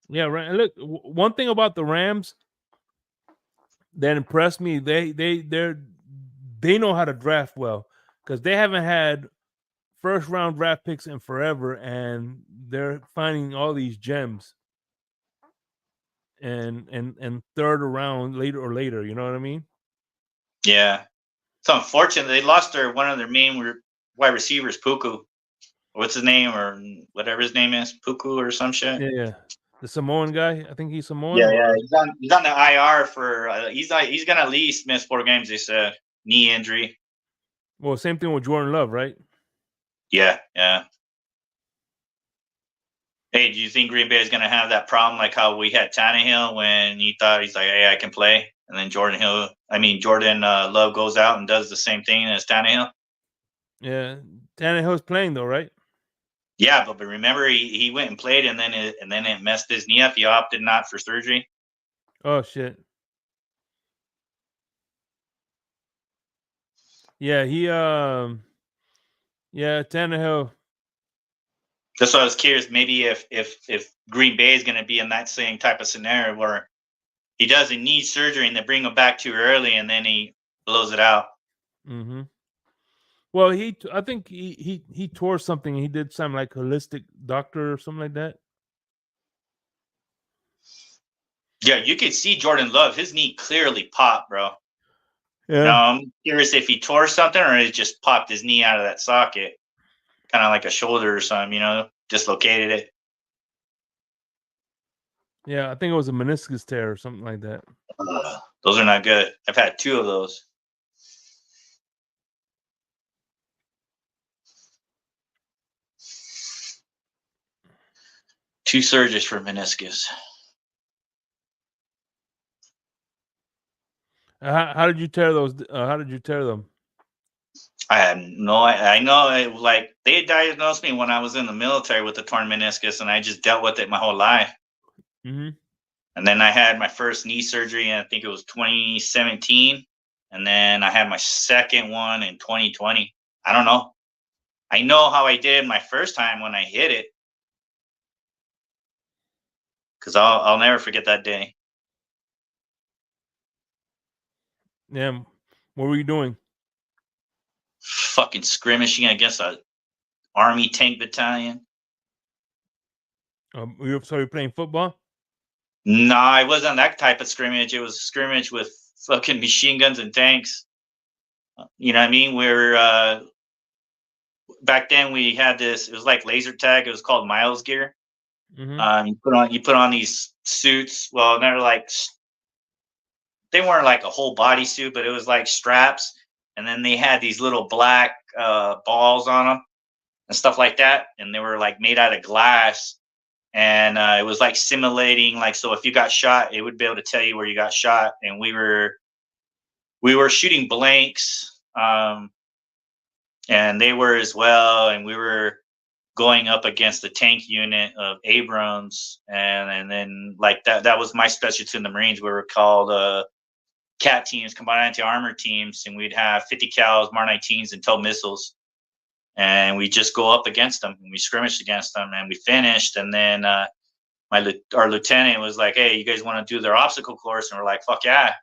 Yeah, right. Look, one thing about the Rams that impressed me, they know how to draft well, because they haven't had first round draft picks in forever, and they're finding all these gems and third round later. You know what I mean? Yeah, it's unfortunate they lost one of their main wide receivers, Puku. What's his name, or whatever his name is, Puku or some shit. Yeah. The Samoan guy, I think he's Samoan. Yeah. He's on the IR for. He's gonna at least miss 4 games. They said knee injury. Well, same thing with Jordan Love, right? Yeah. Hey, do you think Green Bay is gonna have that problem like how we had Tannehill when he thought he's like, hey, I can play, and then Jordan Love goes out and does the same thing as Tannehill? Yeah, Tannehill's playing though, right? Yeah, but remember he went and played, and then it messed his knee up. He opted not for surgery. Oh shit. Yeah, Tannehill. That's why I was curious. Maybe if Green Bay is going to be in that same type of scenario where he doesn't need surgery and they bring him back too early and then he blows it out. Mm-hmm. Well, I think he tore something. He did some like holistic doctor or something like that. Yeah, you could see Jordan Love. His knee clearly popped, bro. Yeah. Now, I'm curious if he tore something or it just popped his knee out of that socket. Kind of like a shoulder or something, dislocated it. Yeah, I think it was a meniscus tear or something like that. Those are not good. I've had 2 of those. Two surgeries for meniscus. How did you tear those? How did you tear them? I have I know like they diagnosed me when I was in the military with a torn meniscus, and I just dealt with it my whole life. Mm-hmm. And then I had my first knee surgery, and I think it was 2017. And then I had my second one in 2020. I don't know. I know how I did my first time when I hit it, because I'll never forget that day. Yeah. What were you doing? Fucking skirmishing against a army tank battalion. So you're playing football? No, it wasn't that type of scrimmage. It was a scrimmage with fucking machine guns and tanks. You know what I mean? We're back then we had this. It was like laser tag. It was called Miles gear. Mm-hmm. You put on these suits. Well, they weren't like a whole body suit, but it was like straps, and then they had these little black balls on them and stuff like that, and they were like made out of glass, and it was like simulating like, so if you got shot, it would be able to tell you where you got shot, and we were shooting blanks, and they were as well, and we were going up against the tank unit of Abrams, and then like that was my specialty in the Marines. We were called CAT teams, combined anti-armor teams, and we'd have 50 cals, Mar-19s, and TOW missiles, and we just go up against them, and we skirmished against them, and we finished, and then our lieutenant was like, "Hey, you guys want to do their obstacle course?" And we're like, "Fuck yeah!"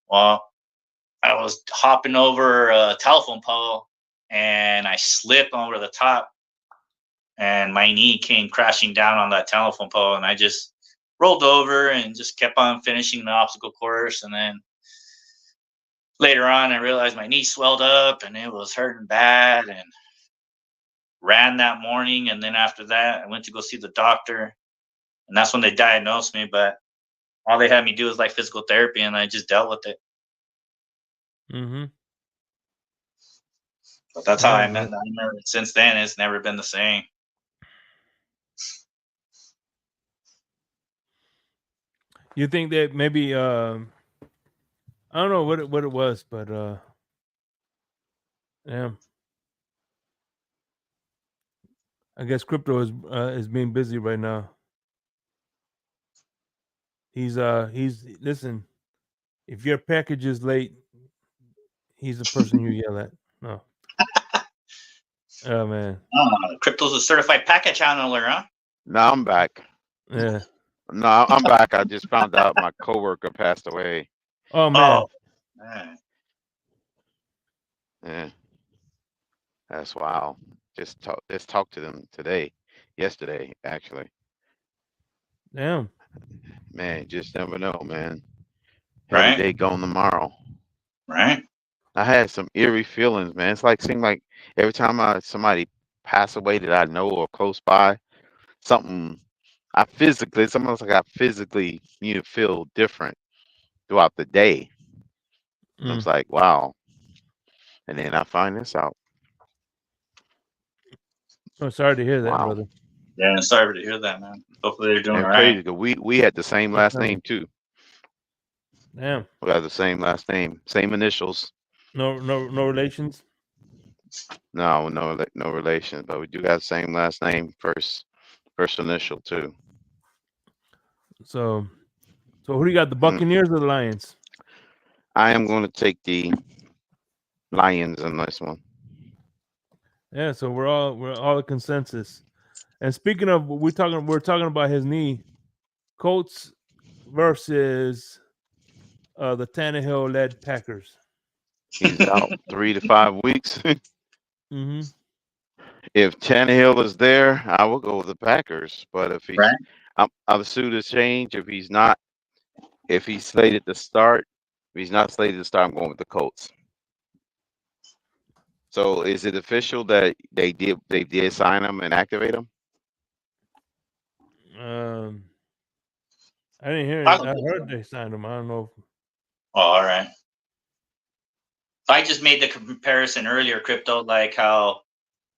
Well, I was hopping over a telephone pole, and I slipped over the top, and my knee came crashing down on that telephone pole, and I just rolled over and just kept on finishing the obstacle course. And then later on, I realized my knee swelled up and it was hurting bad, and ran that morning. And then after that, I went to go see the doctor, and that's when they diagnosed me. But all they had me do was like physical therapy, and I just dealt with it. Mm-hmm. But that's how I met. Since then, it's never been the same. You think that maybe I don't know what it was, but yeah, I guess crypto is being busy right now. He's listen. If your package is late, he's the person you yell at. No. Oh man. Crypto's a certified package handler, huh? No, I'm back. Yeah. No, I'm back. I just found out my coworker passed away. Oh man. Oh, man. Yeah, that's wild. Just talk to them yesterday, actually. Damn. Man, just never know, man. Right. Heavy day gone tomorrow. Right. I had some eerie feelings, man. Seemed like every time somebody pass away that I know or close by, it's almost like I physically feel different throughout the day. And I was like, wow. And then I find this out. Oh, sorry to hear that, Wow. brother. Yeah, sorry to hear that, man. Hopefully they're doing And all crazy right. because we had the same last name too. Damn. We have the same last name, same initials. No relations. No relation, but we do have the same last name, first initial too. So who do you got, the Buccaneers or the Lions? I am going to take the Lions in this one. Yeah, so we're all a consensus. And speaking of, we're talking about his knee. Colts versus the Tannehill-led Packers. He's out 3 to 5 weeks. Mm-hmm. If Tannehill is there, I will go with the Packers. But if he's, I'll assume the change. If he's slated to start, if he's not slated to start, I'm going with the Colts. So is it official that they did sign him and activate him? I didn't hear it. I heard they signed him. I don't know. Oh, all right. I just made the comparison earlier, Crypto, like how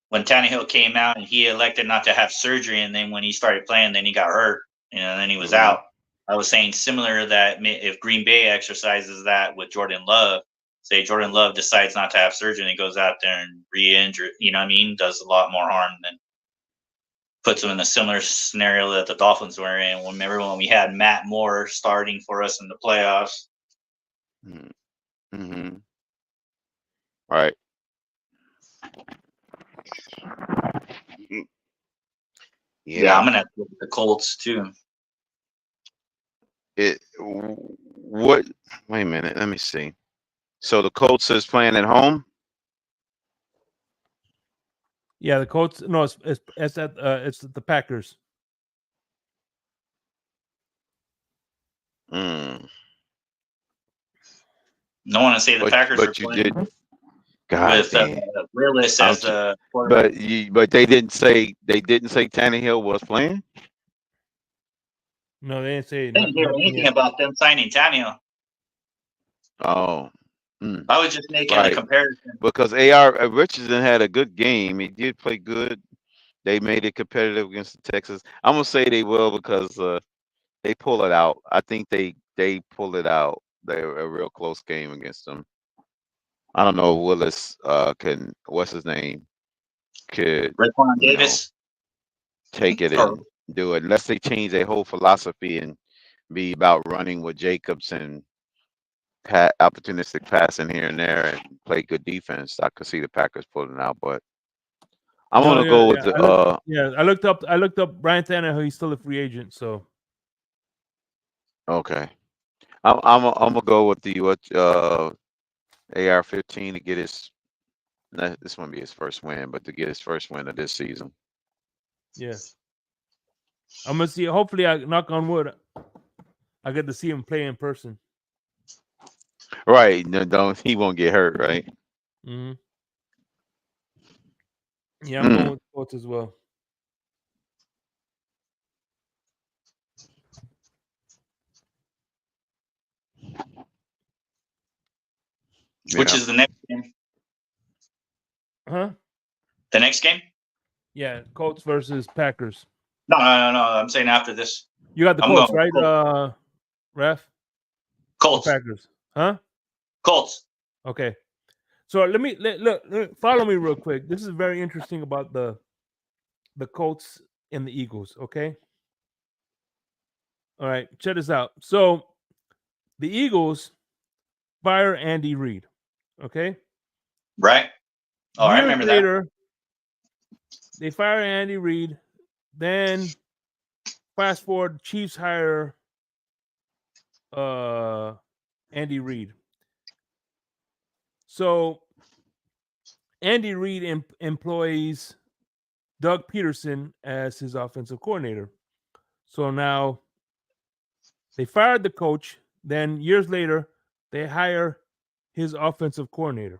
when Tannehill came out and he elected not to have surgery, and then when he started playing, then he got hurt, and then he was out. I was saying similar that if Green Bay exercises that with Jordan Love, say Jordan Love decides not to have surgery and he goes out there and re-injure, you know what I mean, does a lot more harm than puts him in a similar scenario that the Dolphins were in. Remember when we had Matt Moore starting for us in the playoffs? Mm-hmm. Right. Yeah, I'm gonna have to look at the Colts too. What? Wait a minute. Let me see. So the Colts is playing at home. Yeah, the Colts. No, it's the Packers. Mm. No one to say the Packers are But you playing did. God with damn. Willis I'm as the But quarterback. but they didn't say Tannehill was playing. No, they didn't say I didn't hear anything about them signing Tannehill. Oh, I was just making a comparison. because A.R. Richardson had a good game. He did play good. They made it competitive against the Texas. I'm gonna say they will because they pull it out. I think they pull it out. They're a real close game against them. I don't know if Willis can. What's his name? Could Raquan Davis take it or and do it unless they change their whole philosophy and be about running with Jacobs and opportunistic passing here and there and play good defense. I could see the Packers pulling it out, but I'm gonna go with the. I looked up Brian Tannehill. He's still a free agent. So Okay, I'm gonna go with the AR-15 to get his. This won't be his first win, but to get his first win of this season. yeah, I'm gonna see. Hopefully, I knock on wood. I get to see him play in person. Right? No, he won't get hurt, right? Mm-hmm. Yeah, I'm going with the Colts as well. which is the next game? Huh? The next game? Yeah, Colts versus Packers. No. I'm saying after this. You got the Colts, right? Ref? Colts. Or Packers. Huh? Colts. Okay. So look, follow me real quick. This is very interesting about the Colts and the Eagles, okay? All right, check this out. So the Eagles fire Andy Reid, okay? Right? Oh, I remember later, they fire Andy Reid. Then fast forward, Chiefs hire Andy Reid. So Andy Reid employs Doug Peterson as his offensive coordinator. So now they fired the coach. Then years later, they hire his offensive coordinator.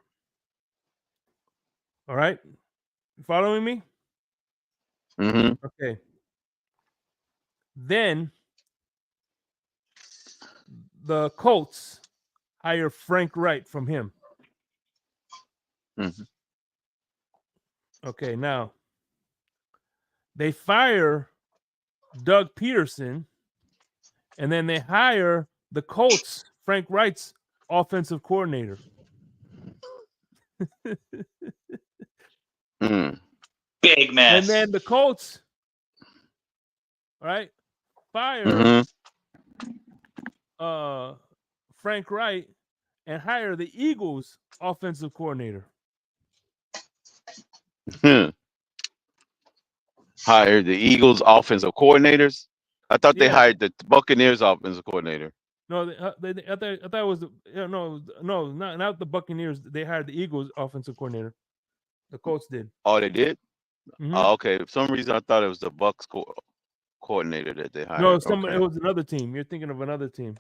All right, you following me? Mm-hmm. Okay. Then the Colts hire Frank Wright from him. Mm-hmm. Okay, now they fire Doug Peterson, and then they hire the Colts, Frank Wright's offensive coordinator. Big mess. And then the Colts, right, fire Frank Wright and hire the Eagles offensive coordinator. Hired the Eagles offensive coordinators. I thought they hired the Buccaneers offensive coordinator. No, I thought it was not the Buccaneers. They hired the Eagles offensive coordinator. The Colts did. Oh, they did. Mm-hmm. Oh, okay. For some reason, I thought it was the Bucs coordinator that they hired. No, it was another team. You're thinking of another team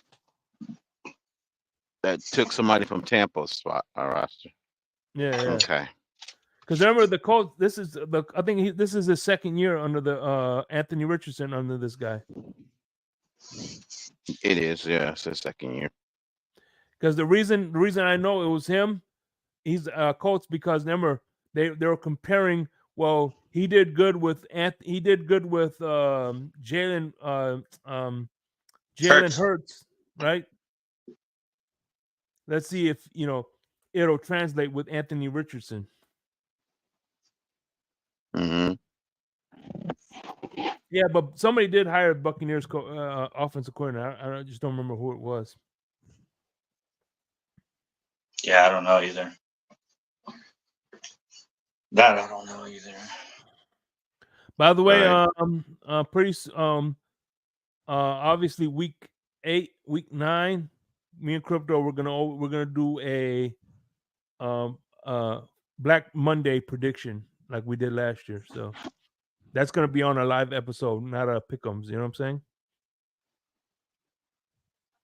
that took somebody from Tampa's spot on roster. Yeah. Okay. Because remember the Colts. This is this is his second year under the Anthony Richardson under this guy. It is, yeah. It's his second year. Because the reason I know it was him, he's Colts because remember they were comparing. Well, he did good with Jalen Hurts, right? Let's see if it'll translate with Anthony Richardson. Mm-hmm. Yeah, but somebody did hire Buccaneers offensive coordinator. I just don't remember who it was. Yeah, I don't know either. That I don't know either. By the way, Right. obviously week 8, week 9, me and Crypto we're gonna do a Black Monday prediction like we did last year. So that's gonna be on a live episode, not a pick'ems. You know what I'm saying?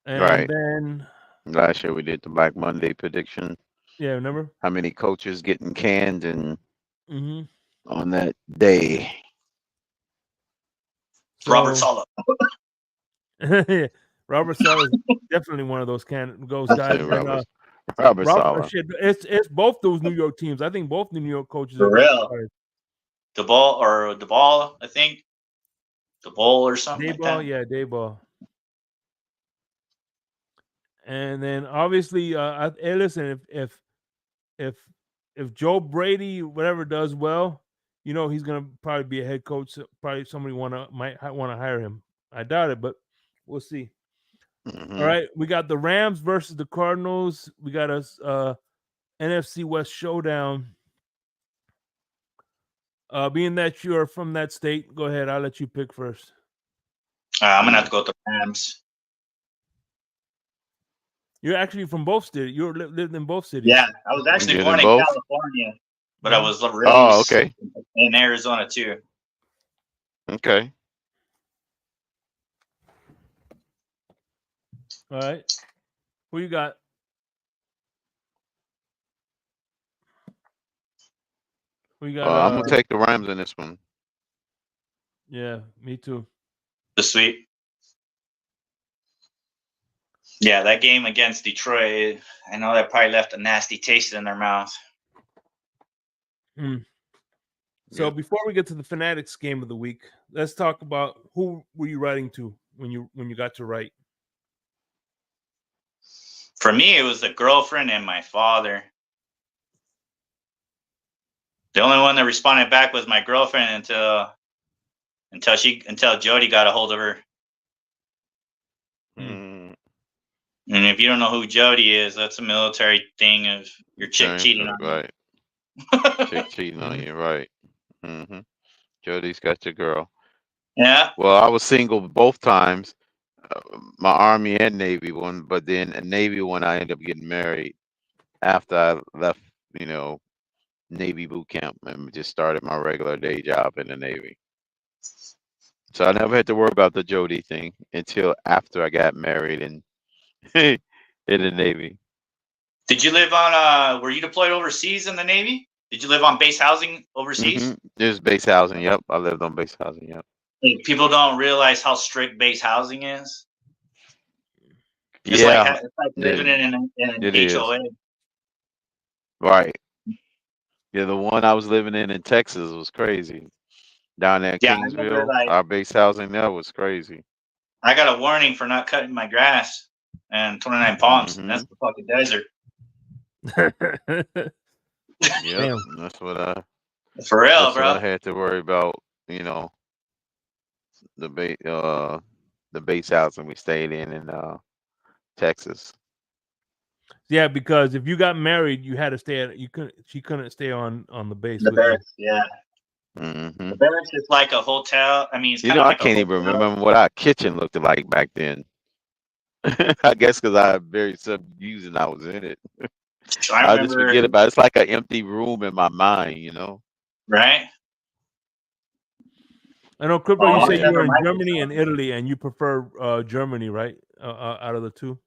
And Right. then Last year we did the Black Monday prediction. yeah, remember? How many coaches getting canned and Mm-hmm. on that day? Robert Sala. Yeah, Robert Sala is definitely one of those I guys. say And Robert Sala. shit, it's both those New York teams. I think both the New York coaches For are getting real. fired. The ball, I think. The bowl or something like Dayball, that. yeah, Dayball. And then obviously, hey, listen, if Joe Brady whatever does well, you know he's gonna probably be a head coach. So probably somebody might want to hire him. I doubt it, but we'll see. Mhm. All right, we got the Rams versus the Cardinals. We got a NFC West showdown. Being that you're from that state, go ahead. I'll let you pick first. I'm gonna have to go with the Rams. You're actually from both cities. You lived in both cities. Yeah, I was actually You born did in both? California, but I was raised Oh, okay. in Arizona too. Okay. All right. Who you got? Who you got? I'm gonna take the Rams in this one. Yeah, me too. The sweep. Yeah, that game against Detroit, I know that probably left a nasty taste in their mouth. So Yep. before we get to the Fanatics game of the week, let's talk about who were you writing to when you got to write. For me, it was the girlfriend and my father. The only one that responded back was my girlfriend until Jody got a hold of her. Mm. And if you don't know who Jody is, that's a military thing of your chick cheating on you. Right. Chick cheating on you, right? Mm-hmm. Jody's got your girl. Yeah. Well, I was single both times, my Army and Navy one, but then a Navy one I ended up getting married after I left, Navy boot camp and just started my regular day job in the Navy. So I never had to worry about the Jody thing until after I got married and in the Navy. Did you live on were you deployed overseas in the Navy? Did you live on base housing overseas? There's base housing. Yep, I lived on base housing. Yep. People don't realize how strict base housing is. It's Yeah, like living in an it HOA. is. Right. Yeah, the one I was living in Texas was crazy. Down there in Yeah, I remember, Kingsville, our base housing there was crazy. I got a warning for not cutting my grass and 29 Palms. Mhm. That's the fucking desert. Yep, Damn. that's what I. For real, That's bro. what I had to worry about. The base housing we stayed in Texas. Yeah, because if you got married, you had to stay at she couldn't stay on the base The with you. barracks, yeah. Mm-hmm. The barracks is like a hotel. I mean, it's kind of I like can't even remember what our kitchen looked like back then. I guess because I very subused and I was in it. I just forget about it. It's like an empty room in my mind, Right? I know, Crypto, you say you were in Microsoft. Germany and Italy, and you prefer Germany, right? Out of the two?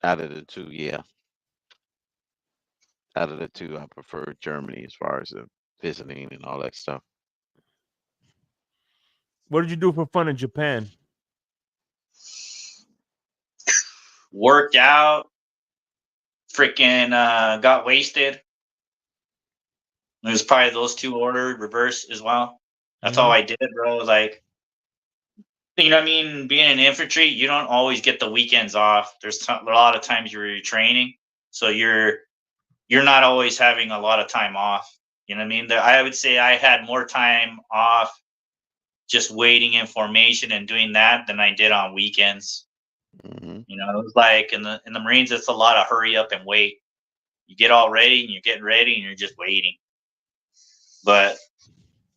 Out of the two, yeah. Out of the two, I prefer Germany as far as the visiting and all that stuff. What did you do for fun in Japan? Worked out. Freaking got wasted. It was probably those two ordered reverse as well. That's all I did, bro. Like, you know what I mean? Being in infantry, you don't always get the weekends off. There's a lot of times you're training, so you're not always having a lot of time off. You know what I mean? I would say I had more time off just waiting in formation and doing that than I did on weekends. Mm-hmm. It was like in the Marines, it's a lot of hurry up and wait. You get all ready and you're getting ready and you're just waiting. But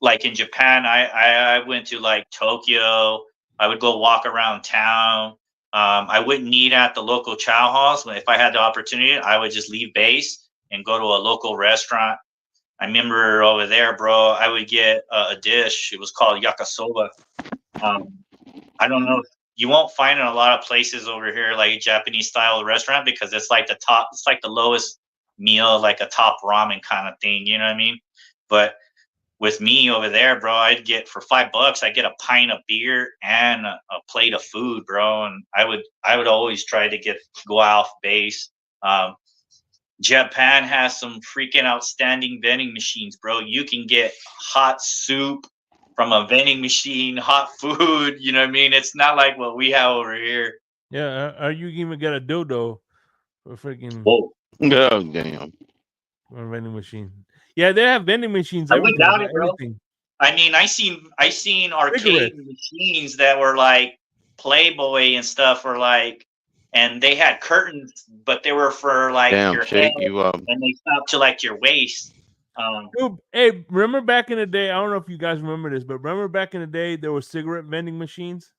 like in Japan, I went to like Tokyo. I would go walk around town. I wouldn't eat at the local chow halls. If I had the opportunity, I would just leave base and go to a local restaurant. I remember over there, bro, I would get a dish. It was called yakisoba. I don't know. You won't find it in a lot of places over here, like a Japanese style restaurant, because it's like the top, it's like the lowest meal, like a top ramen kind of thing. You know what I mean? But with me over there, bro, I'd get for $5, I'd get a pint of beer and a plate of food, bro. And I would always try to go off base. Japan has some freaking outstanding vending machines, bro. You can get hot soup from a vending machine, hot food. You know what I mean? It's not like what we have over here. Yeah, or you can even get a dildo for freaking Whoa. Oh, damn. vending machine. Yeah, they have vending machines. I wouldn't Everything, doubt it, bro. everything. I mean, I seen arcade Cigarettes. machines that were like Playboy and stuff were like, and they had curtains, but they were for like Damn, your Shake, head, you and they stopped to like your waist. Dude, hey, remember back in the day? I don't know if you guys remember this, but remember back in the day there were cigarette vending machines.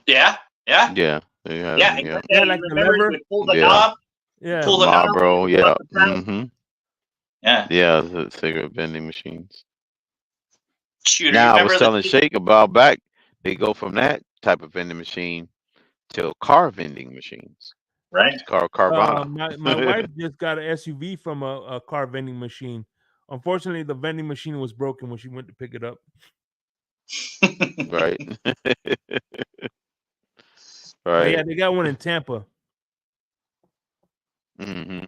Yeah. yeah, Yeah, yeah. Yeah, like the remember lever? you would pull the Yeah. knob, Yeah, pull the knob, Marlboro, yeah. up the crown. Mm-hmm. Yeah. Yeah, the cigarette vending machines. Shoot, Now, I remember was telling Shake about back, they go from that type of vending machine to car vending machines. right? It's called Carvana. my wife just got an SUV from a car vending machine. Unfortunately, the vending machine was broken when she went to pick it up. Right. But Right. yeah, they got one in Tampa. Mm-hmm.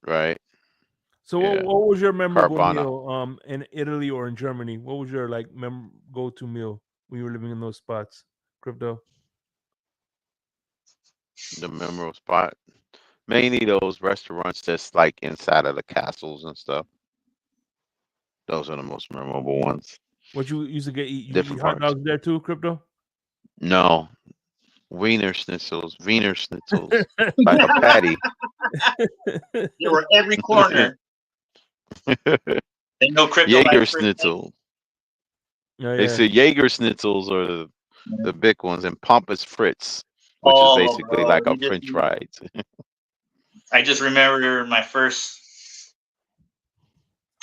Right. So Yeah. what was your memorable Carvana. meal in Italy or in Germany? What was your like go-to meal when you were living in those spots? Crypto. The memorable spot. Mainly those restaurants that's like inside of the castles and stuff. Those are the most memorable ones. What you used to get eat? You eat Different hot parts. dogs there too, Crypto? No. Wiener schnitzels. Like a patty. They were every corner. They know crypto like Jaeger Fritz. schnitzel. Oh, They yeah. say Jaeger schnitzels are the big ones, and Pompous Fritz, which is Oh, basically bro, like a you just- French fries. I just remember my first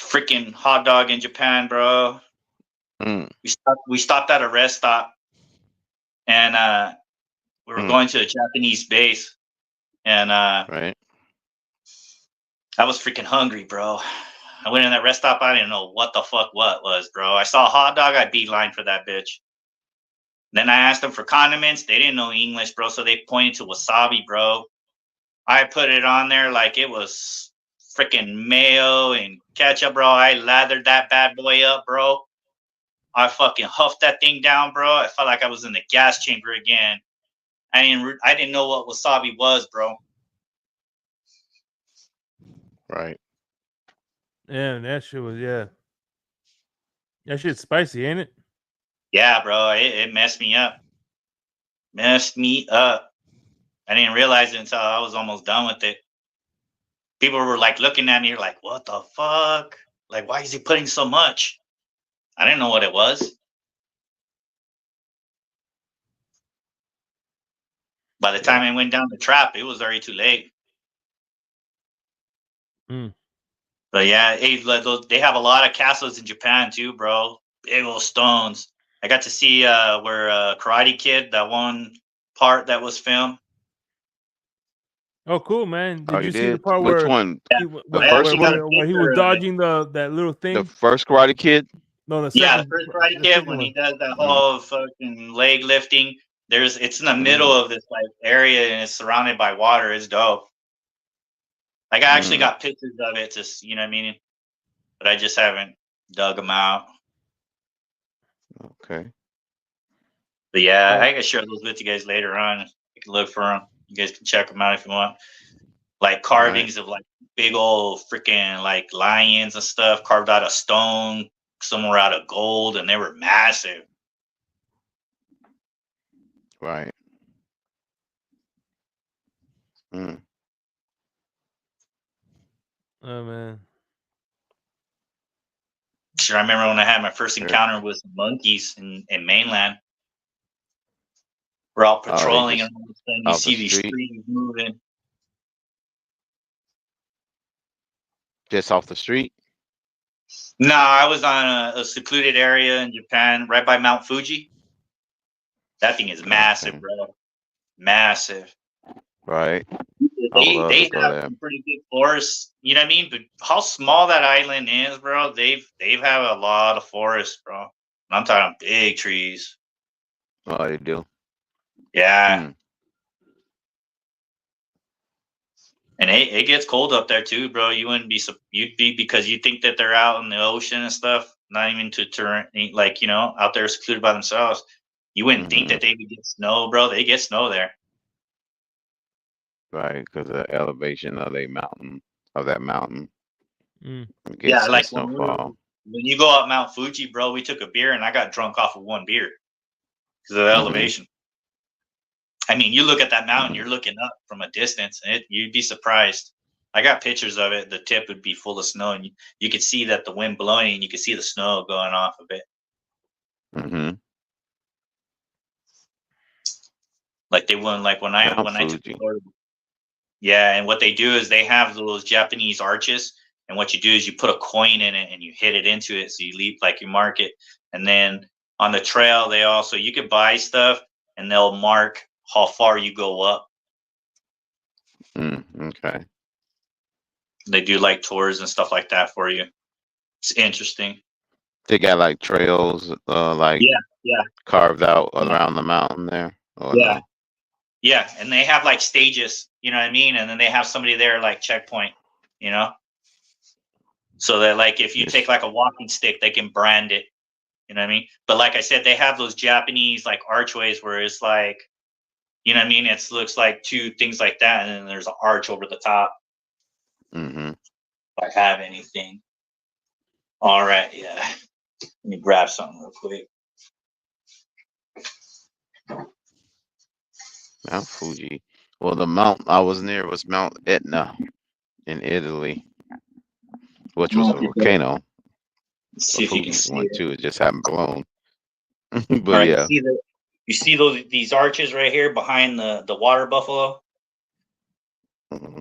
freaking hot dog in Japan, bro. Mm, We stopped at a rest stop, and we were going to a Japanese base, and right. I was freaking hungry, bro. I went in that rest stop. I didn't know what the fuck what was, bro. I saw a hot dog. I beeline for that bitch. Then I asked them for condiments. They didn't know English, bro, so they pointed to wasabi, bro. I put it on there like it was freaking mayo and ketchup, bro. I lathered that bad boy up, bro. I fucking huffed that thing down, bro. I felt like I was in the gas chamber again. I didn't know what wasabi was, bro. Right. Yeah, that shit was That shit's spicy, ain't it? Yeah, bro. It messed me up. Messed me up. I didn't realize it until I was almost done with it. People were like looking at me like, what the fuck? Like, why is he putting so much? I didn't know what it was. By the time I went down the trap, it was already too late. Mm. But yeah, they have a lot of castles in Japan too, bro. Big old stones. I got to see where Karate Kid, that one part that was filmed. Oh, cool, man. Did Oh, you you see the did? part Which where one? I actually got a where he was picture of it. dodging that little thing? The first Karate Kid? No, the Yeah, second. the first Karate the Kid second when he one. does that whole fucking leg lifting. It's in the middle of this like area and it's surrounded by water. It's dope. Like I actually got pictures of it, just you know what I mean. But I just haven't dug them out. Okay. But yeah, I can share those with you guys later on. You can look for them. You guys can check them out if you want. Like carvings of like big old freaking like lions and stuff carved out of stone. Some were out of gold, and they were massive. Right. Mm. Oh man. Sure, I remember when I had my first encounter with monkeys in mainland. We're out patrolling, and all of a sudden you off the see these street? trees moving. Just off the street? No, I was on a secluded area in Japan, right by Mount Fuji. That thing is massive, Okay. bro. Massive. Right. They to go have there. some pretty big forests. You know what I mean? But how small that island is, bro, they've have a lot of forests, bro. And I'm talking big trees. Oh, they do. Yeah. Hmm. And it gets cold up there too, bro. You'd be because you think that they're out in the ocean and stuff, not even to turn like, you know, out there secluded by themselves. You wouldn't think that they would get snow, bro. They get snow there. Right, because of the elevation of that mountain. Mm. It Yeah, gets like snowfall. when you go up Mount Fuji, bro, we took a beer and I got drunk off of one beer because of the elevation. I mean, you look at that mountain, you're looking up from a distance, and you'd be surprised. I got pictures of it. The tip would be full of snow, and you could see that the wind blowing, and you could see the snow going off of it. Mm-hmm. Like they wouldn't like when I took the photo. Yeah, and what they do is they have those Japanese arches, and what you do is you put a coin in it and you hit it into it, so you leave like you mark it, and then on the trail they also you can buy stuff and they'll mark how far you go up. Okay. They do like tours and stuff like that for you. It's interesting. They got like trails, Yeah. carved out around the mountain there. Yeah. Yeah, and they have like stages, you know what I mean? And then they have somebody there like checkpoint, you know? So that like if you take like a walking stick, they can brand it, you know what I mean? But like I said, they have those Japanese like archways where it's like, you know what I mean? It looks like two things like that, and then there's an arch over the top. Mm-hmm. If I have anything. All right, yeah. Let me grab something real quick. Mount Fuji. Well, the mountain I was near was Mount Etna in Italy, which was a volcano. Let's see if you can Fuji's see one it. too. It just hadn't blown. But All right, yeah. you see these arches right here behind the water buffalo? Mm-hmm.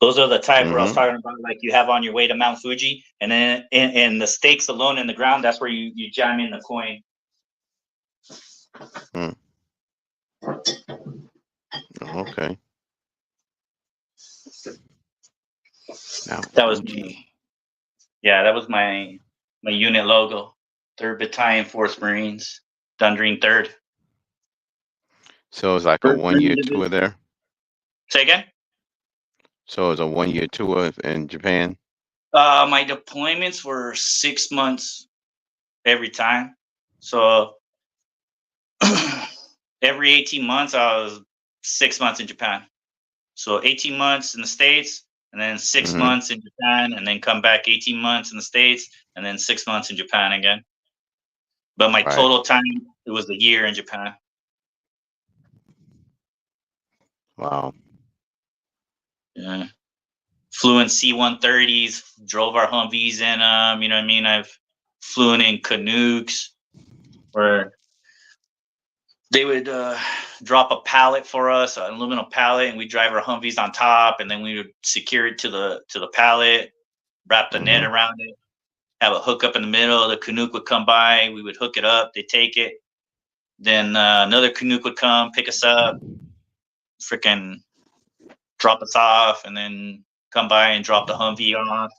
Those are the type where I was talking about, like you have on your way to Mount Fuji, and then and the stakes alone in the ground, that's where you jam in the coin. Okay. That was me. Yeah, that was my unit logo. 3rd Battalion, 4th Marines, Dundream 3rd. So it's like a 1-year tour there? Say again? So it's a 1-year tour in Japan? My deployments were 6 months every time. So every 18 months, I was 6 months in Japan. So 18 months in the States, and then 6 months in Japan, and then come back 18 months in the States, and then 6 months in Japan again. But my total time, it was a year in Japan. Wow. Yeah. Flew in C-130s, drove our Humvees in them, you know what I mean? I've flown in Canucks, where they would drop a pallet for us, an aluminum pallet, and we drive our Humvees on top, and then we would secure it to the pallet, wrap the net around it, have a hook up in the middle. The Canuck would come by, we would hook it up, they take it. Then another Canuck would come, pick us up, freaking drop us off, and then come by and drop the Humvee off.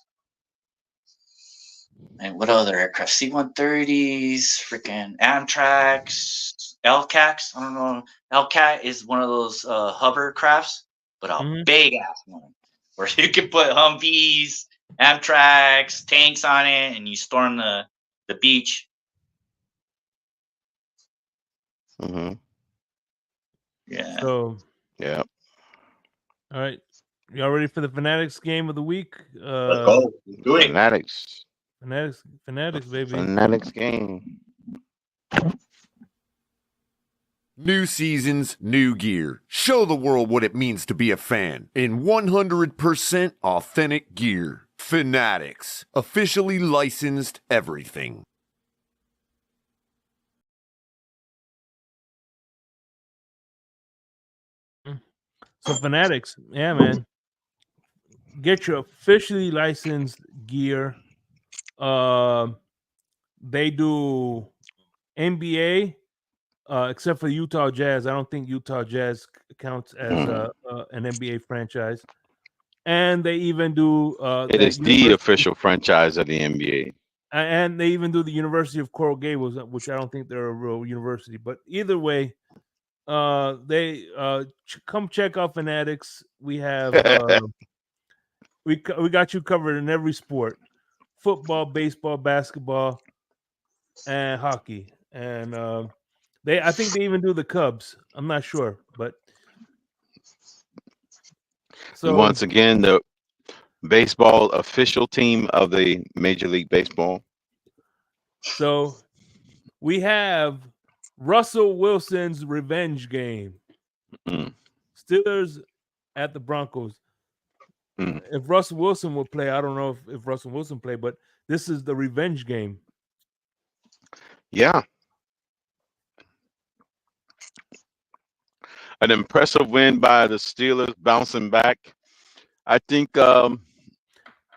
And what other aircraft? C-130s, freaking Amtraks, LCACs. I don't know. LCAC is one of those hovercrafts, but a big ass one where you can put Humvees, Amtraks, tanks on it, and you storm the beach. Yeah. So. Yeah. All right. Y'all ready for the Fanatics game of the week? Let's go. Let's do it. Fanatics, baby. Fanatics game. New seasons, new gear. Show the world what it means to be a fan in 100% authentic gear. Fanatics, officially licensed everything. So Fanatics, yeah, man. Get your officially licensed gear. They do NBA, except for Utah Jazz. I don't think Utah Jazz counts as an NBA franchise. And they even do It is the official franchise of the NBA. And they even do the University of Coral Gables, which I don't think they're a real university. But either way, they come check out Fanatics. We have we got you covered in every sport: football, baseball, basketball, and hockey. And I think they even do the Cubs. I'm not sure, but so once again, the baseball official team of the Major League Baseball. So we have Russell Wilson's revenge game. Steelers at the Broncos. If Russell Wilson will play, I don't know if Russell Wilson play, but this is the revenge game. Yeah. An impressive win by the Steelers, bouncing back. I think and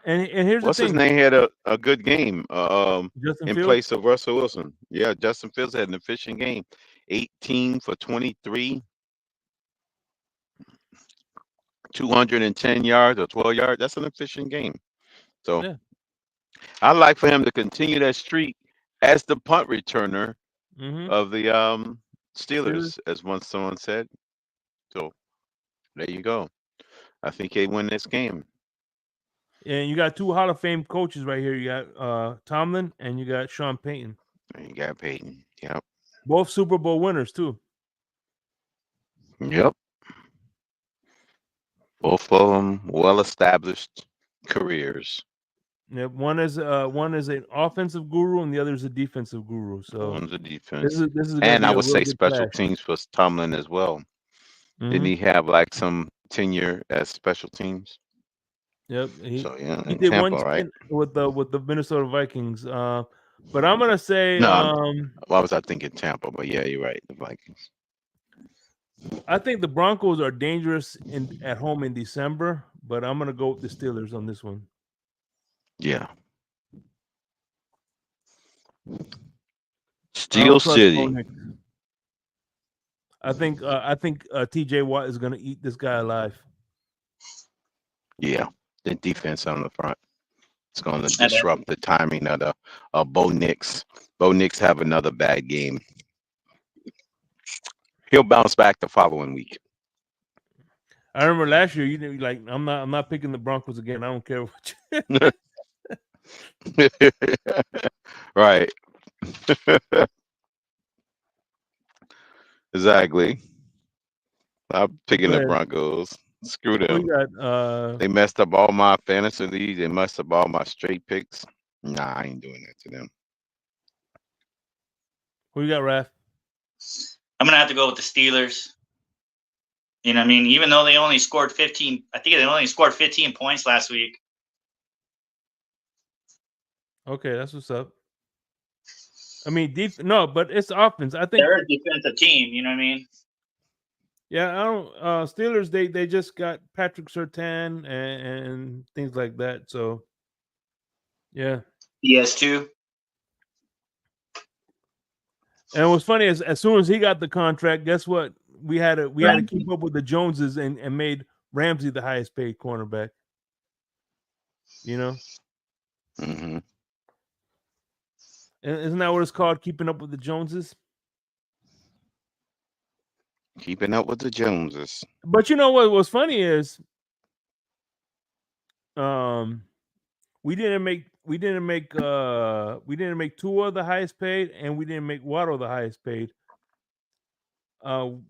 here's what's the thing. his name had a good game in Fields? place of Russell Wilson. Yeah, Justin Fields had an efficient game. 18 for 23, 210 yards or 12 yards. That's an efficient game. So yeah. I'd like for him to continue that streak as the punt returner of the Steelers, as someone said. So there you go. I think they win this game. And you got two Hall of Fame coaches right here. You got Tomlin and you got Sean Payton. And you got Payton. Yep. Both Super Bowl winners too. Yep. Both of them well-established careers. Yeah, one is an offensive guru and the other is a defensive guru. So one's a defense. This is and I would say special teams for Tomlin as well. Didn't he have like some tenure as special teams? Yep. He did Tampa, one right? with the Minnesota Vikings. But I'm gonna say why was I thinking Tampa? But yeah, you're right. The Vikings. I think the Broncos are dangerous at home in December, but I'm gonna go with the Steelers on this one. Yeah. Steel City. I think T.J. Watt is gonna eat this guy alive. Yeah, the defense on the front. It's going to disrupt the timing of the Bo Nix. Bo Nix have another bad game. He'll bounce back the following week. I remember last year you didn't like. I'm not picking the Broncos again. I don't care what. Right. Exactly. I'm picking the Broncos. Screw them. They messed up all my fantasy leagues. They messed up all my straight picks. Nah, I ain't doing that to them. Who you got, Raph? I'm gonna have to go with the Steelers. You know what I mean? Even though they only scored 15, I think they only scored 15 points last week. Okay, that's what's up. I mean, no, but it's offense. I think they're a defensive team. You know what I mean? Yeah, I don't. Steelers, they just got Patrick Surtain and things like that. So, yeah. PS2. And what's funny is, as soon as he got the contract, guess what? We had to keep up with the Joneses and made Ramsey the highest paid cornerback. You know. Mm-hmm. Isn't that what it's called? Keeping up with the Joneses. Keeping up with the Joneses. But you know what's funny is, we didn't make Tua the highest paid, and we didn't make Waddle the highest paid.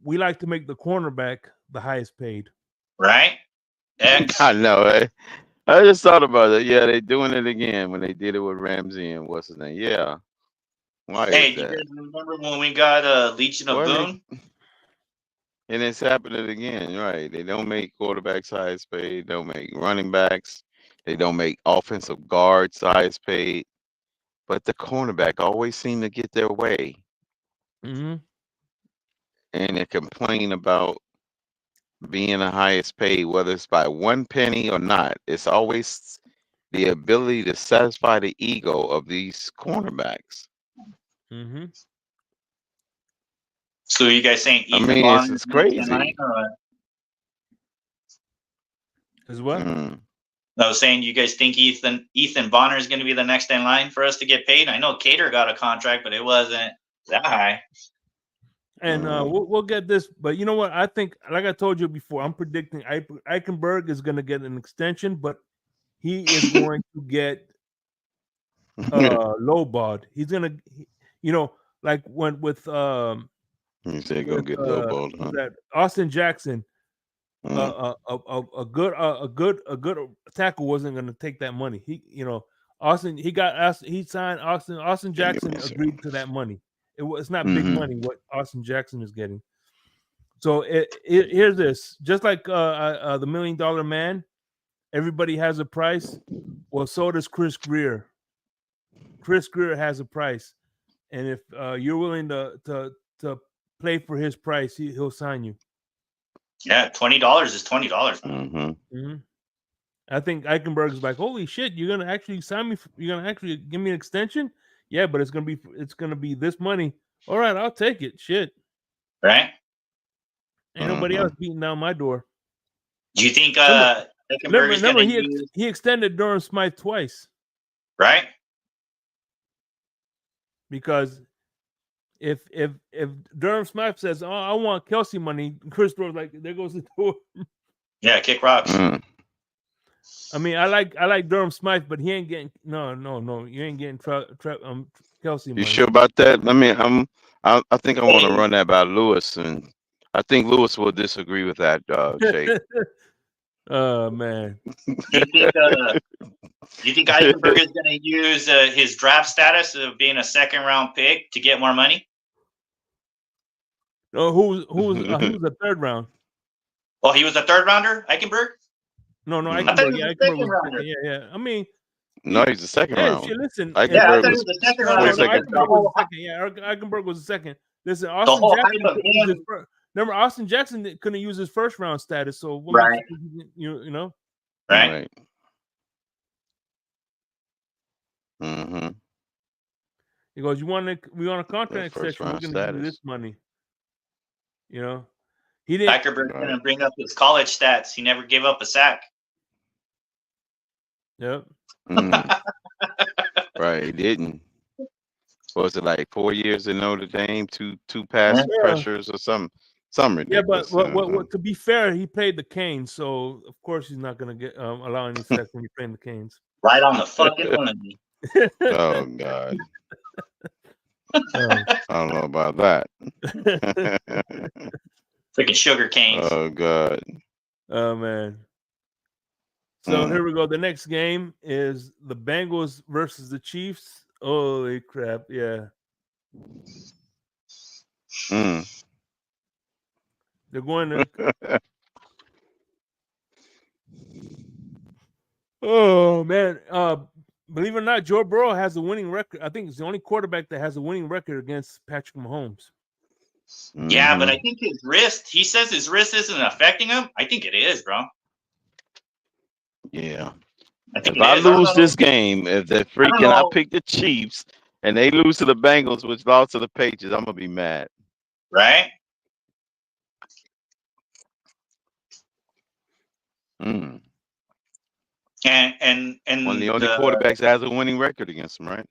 We like to make the cornerback the highest paid. Right? I know. Right? I just thought about it. Yeah, they're doing it again when they did it with Ramsey and what's his name. Yeah. Why hey, do you guys remember when we got Legion of Boone? And it's happening again, right? They don't make quarterbacks highest paid. Don't make running backs. They don't make offensive guards the highest paid, but the cornerback always seem to get their way, Mm-hmm. and they complain about being the highest paid, whether it's by 1 penny or not. It's always the ability to satisfy the ego of these cornerbacks. Mm-hmm. So you guys saying I Ethan mean, Bonner it's is next in line, crazy. or what? As what? I was saying, you guys think Ethan Bonner is going to be the next in line for us to get paid? I know Cater got a contract, but it wasn't that high. And we'll get this, but you know what? I think, like I told you before, I'm predicting Eichenberg is going to get an extension, but he is going to get lowballed. He's gonna, like when with You said go get lowballed, huh? that Austin Jackson, Mm. a good tackle wasn't going to take that money. Austin signed Austin Give me Jackson a second. agreed to that money. It's not big money what Austin Jackson is getting. So here's this, just like the $1 Million Man, everybody has a price. Well, so does Chris Greer. Chris Greer has a price, and if you're willing to play for his price, he'll sign you. Yeah, $20 is $20. Mm-hmm. I think Eichenberg is like, holy shit, you're gonna actually sign me? You're gonna actually give me an extension? Yeah, but it's gonna be this money. All right, I'll take it. Shit, Right? Ain't nobody else beating down my door. Do you think Eichenberg is going to use? He extended Durham Smythe twice, Right? because if Durham Smythe says, "Oh, I want Kelsey money," Chris Brewer's like, "There goes the door." Yeah, kick rocks. I mean, I like Durham Smythe, but he ain't getting no. You ain't getting Kelsey money. You sure about that? I mean, I think I want to run that by Lewis, and I think Lewis will disagree with that, Jake. Oh man. Do you think Eichenberg is going to use his draft status of being a second-round pick to get more money? Oh, who's the third round? Oh, he was a third rounder, Eichenberg? No, I thought he was a second rounder. Yeah. I mean, no, he's the second round. Shit, listen, Eichenberg was the second rounder. Eichenberg was the second. Listen, Austin Jackson. Remember, Austin Jackson couldn't use his first round status, so right. You know, right. Mm-hmm. He goes, we want a contract extension. We're going to give you this money. You know, he didn't. Eichenberg's going to bring up his college stats. He never gave up a sack. Yep. Right, he didn't. Was it like 4 years in Notre Dame, two pass pressures or something ridiculous? Yeah, but to be fair, he played the Canes, so of course he's not going to get allow any sacks when you're playing the Canes. Right on the fucking money. Oh God. I don't know about that. Freaking sugar canes. Oh God. Oh man. So here we go. The next game is the Bengals versus the Chiefs. Holy crap! Yeah. They're going to. Oh man. Believe it or not, Joe Burrow has a winning record. I think it's the only quarterback that has a winning record against Patrick Mahomes. Yeah, but I think his wrist. He says his wrist isn't affecting him. I think it is, bro. Yeah. If I lose this game, if they're freaking, I pick the Chiefs and they lose to the Bengals, which lost to the Patriots, I'm gonna be mad. Right? Mm. And one of the only quarterbacks that has a winning record against them, right?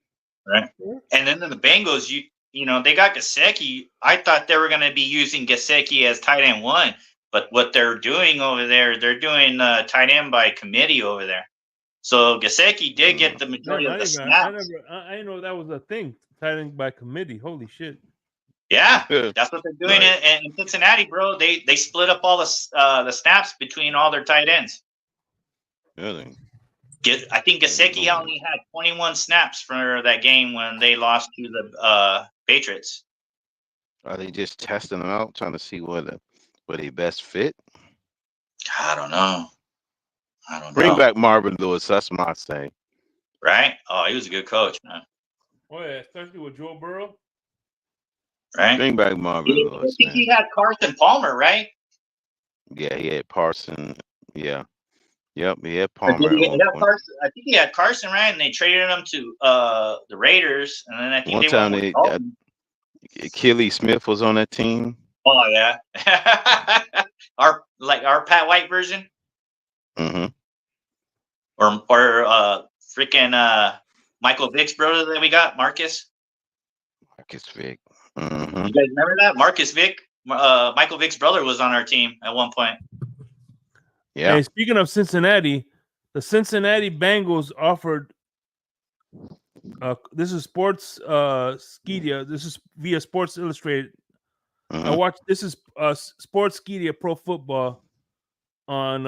Right. And then the Bengals, you know, they got Gesicki. I thought they were going to be using Gesicki as tight end one, but what they're doing over there, they're doing tight end by committee over there. So Gesicki did get the majority of the snaps. I didn't know that was a thing, tight end by committee. Holy shit. Yeah, that's what they're doing in Cincinnati, bro. They split up all the snaps between all their tight ends. Really? I think Gesicki only had 21 snaps for that game when they lost to the Patriots. Are they just testing them out, trying to see where they best fit? I don't know. I don't Bring know. back Marvin Lewis. That's my say. Right? Oh, he was a good coach, man. Oh yeah, especially with Joe Burrow. Right? Bring back Marvin I Lewis, think man. he had Carson Palmer, right? Yeah, he had Parson. Yeah. Yep, he had Or did Palmer at he one have point. Carson? I think he had Carson, right? And they traded him to the Raiders, and then I think One they time went with they Dalton. Kelly Smith was on that team. Oh yeah, our Pat White version, Mm-hmm. or freaking Michael Vick's brother that we got, Marcus. Marcus Vick. Mm-hmm. You guys remember that? Marcus Vick, Michael Vick's brother was on our team at one point. Yeah. Hey, speaking of Cincinnati, the Cincinnati Bengals offered. This is Sports Skeedia. This is via Sports Illustrated. Mm-hmm. I watched. This is Sports Skeedia Pro Football on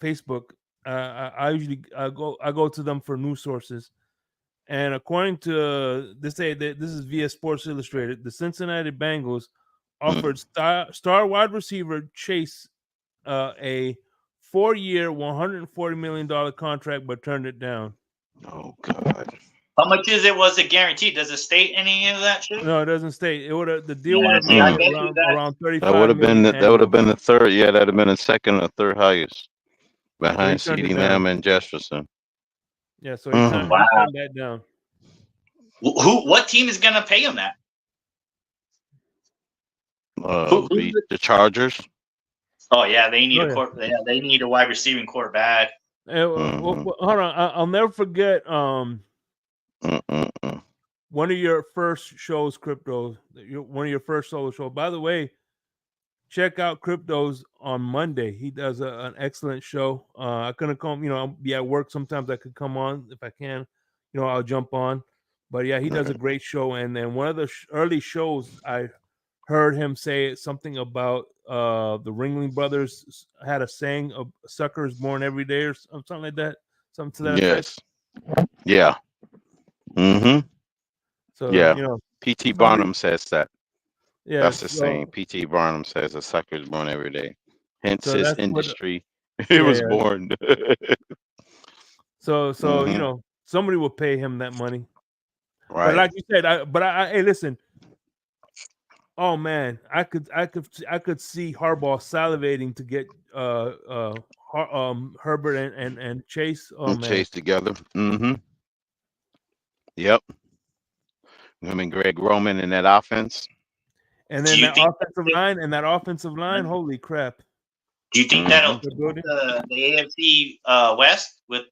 Facebook. I usually go to them for news sources, and according to this is via Sports Illustrated. The Cincinnati Bengals offered star wide receiver Chase a 4-year, $140 million contract, but turned it down. Oh God. How much was it guaranteed? Does it state any of that shit? No, it doesn't state. It would the deal Yeah, would have see, I made bet you that- around 35 That would have been million that would have annual. been the third. Yeah, that'd have been the second or third highest behind turned it CeeDee down. Lamb and Jefferson. Yeah, so he turned that down. What team is gonna pay him that? The Chargers. Oh yeah, they need Oh, yeah. they need a wide receiving core bad. Hold on, I'll never forget one of your first shows, Crypto. One of your first solo shows. By the way, check out Crypto's on Monday. He does an excellent show. I couldn't come, I'll be at work. Sometimes I could come on if I can. I'll jump on. But yeah, he does a great show. And then one of the early shows, I heard him say something about the Ringling Brothers had a saying of "suckers born every day" or something like that. Something to that effect. Yeah. Mm-hmm. So yeah. P.T. Barnum says that. Yeah, that's the saying. P.T. Barnum says a sucker's born every day. Hence so his industry. It was born. So somebody will pay him that money. Right. But like you said, hey, listen. Oh man, I could see Harbaugh salivating to get Herbert and Chase. Oh man, Chase together. Mm-hmm. Yep. I mean, Greg Roman in that offense. And then that offensive line, holy crap. Do you think that'll the AFC West with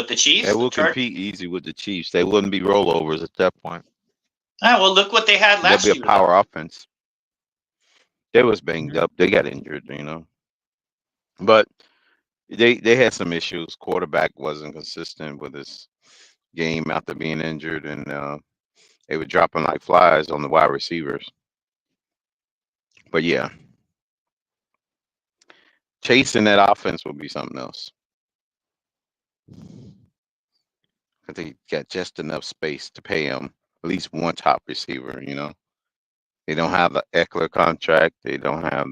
the Chiefs? They will compete easy with the Chiefs. They wouldn't be rollovers at that point. Well, look what they had last year. They'll be a power offense. They was banged up. They got injured, But they had some issues. Quarterback wasn't consistent with his game after being injured, and they were dropping like flies on the wide receivers. But yeah, chasing that offense will be something else. I think they got just enough space to pay him at least one top receiver. They don't have the Eckler contract. They don't have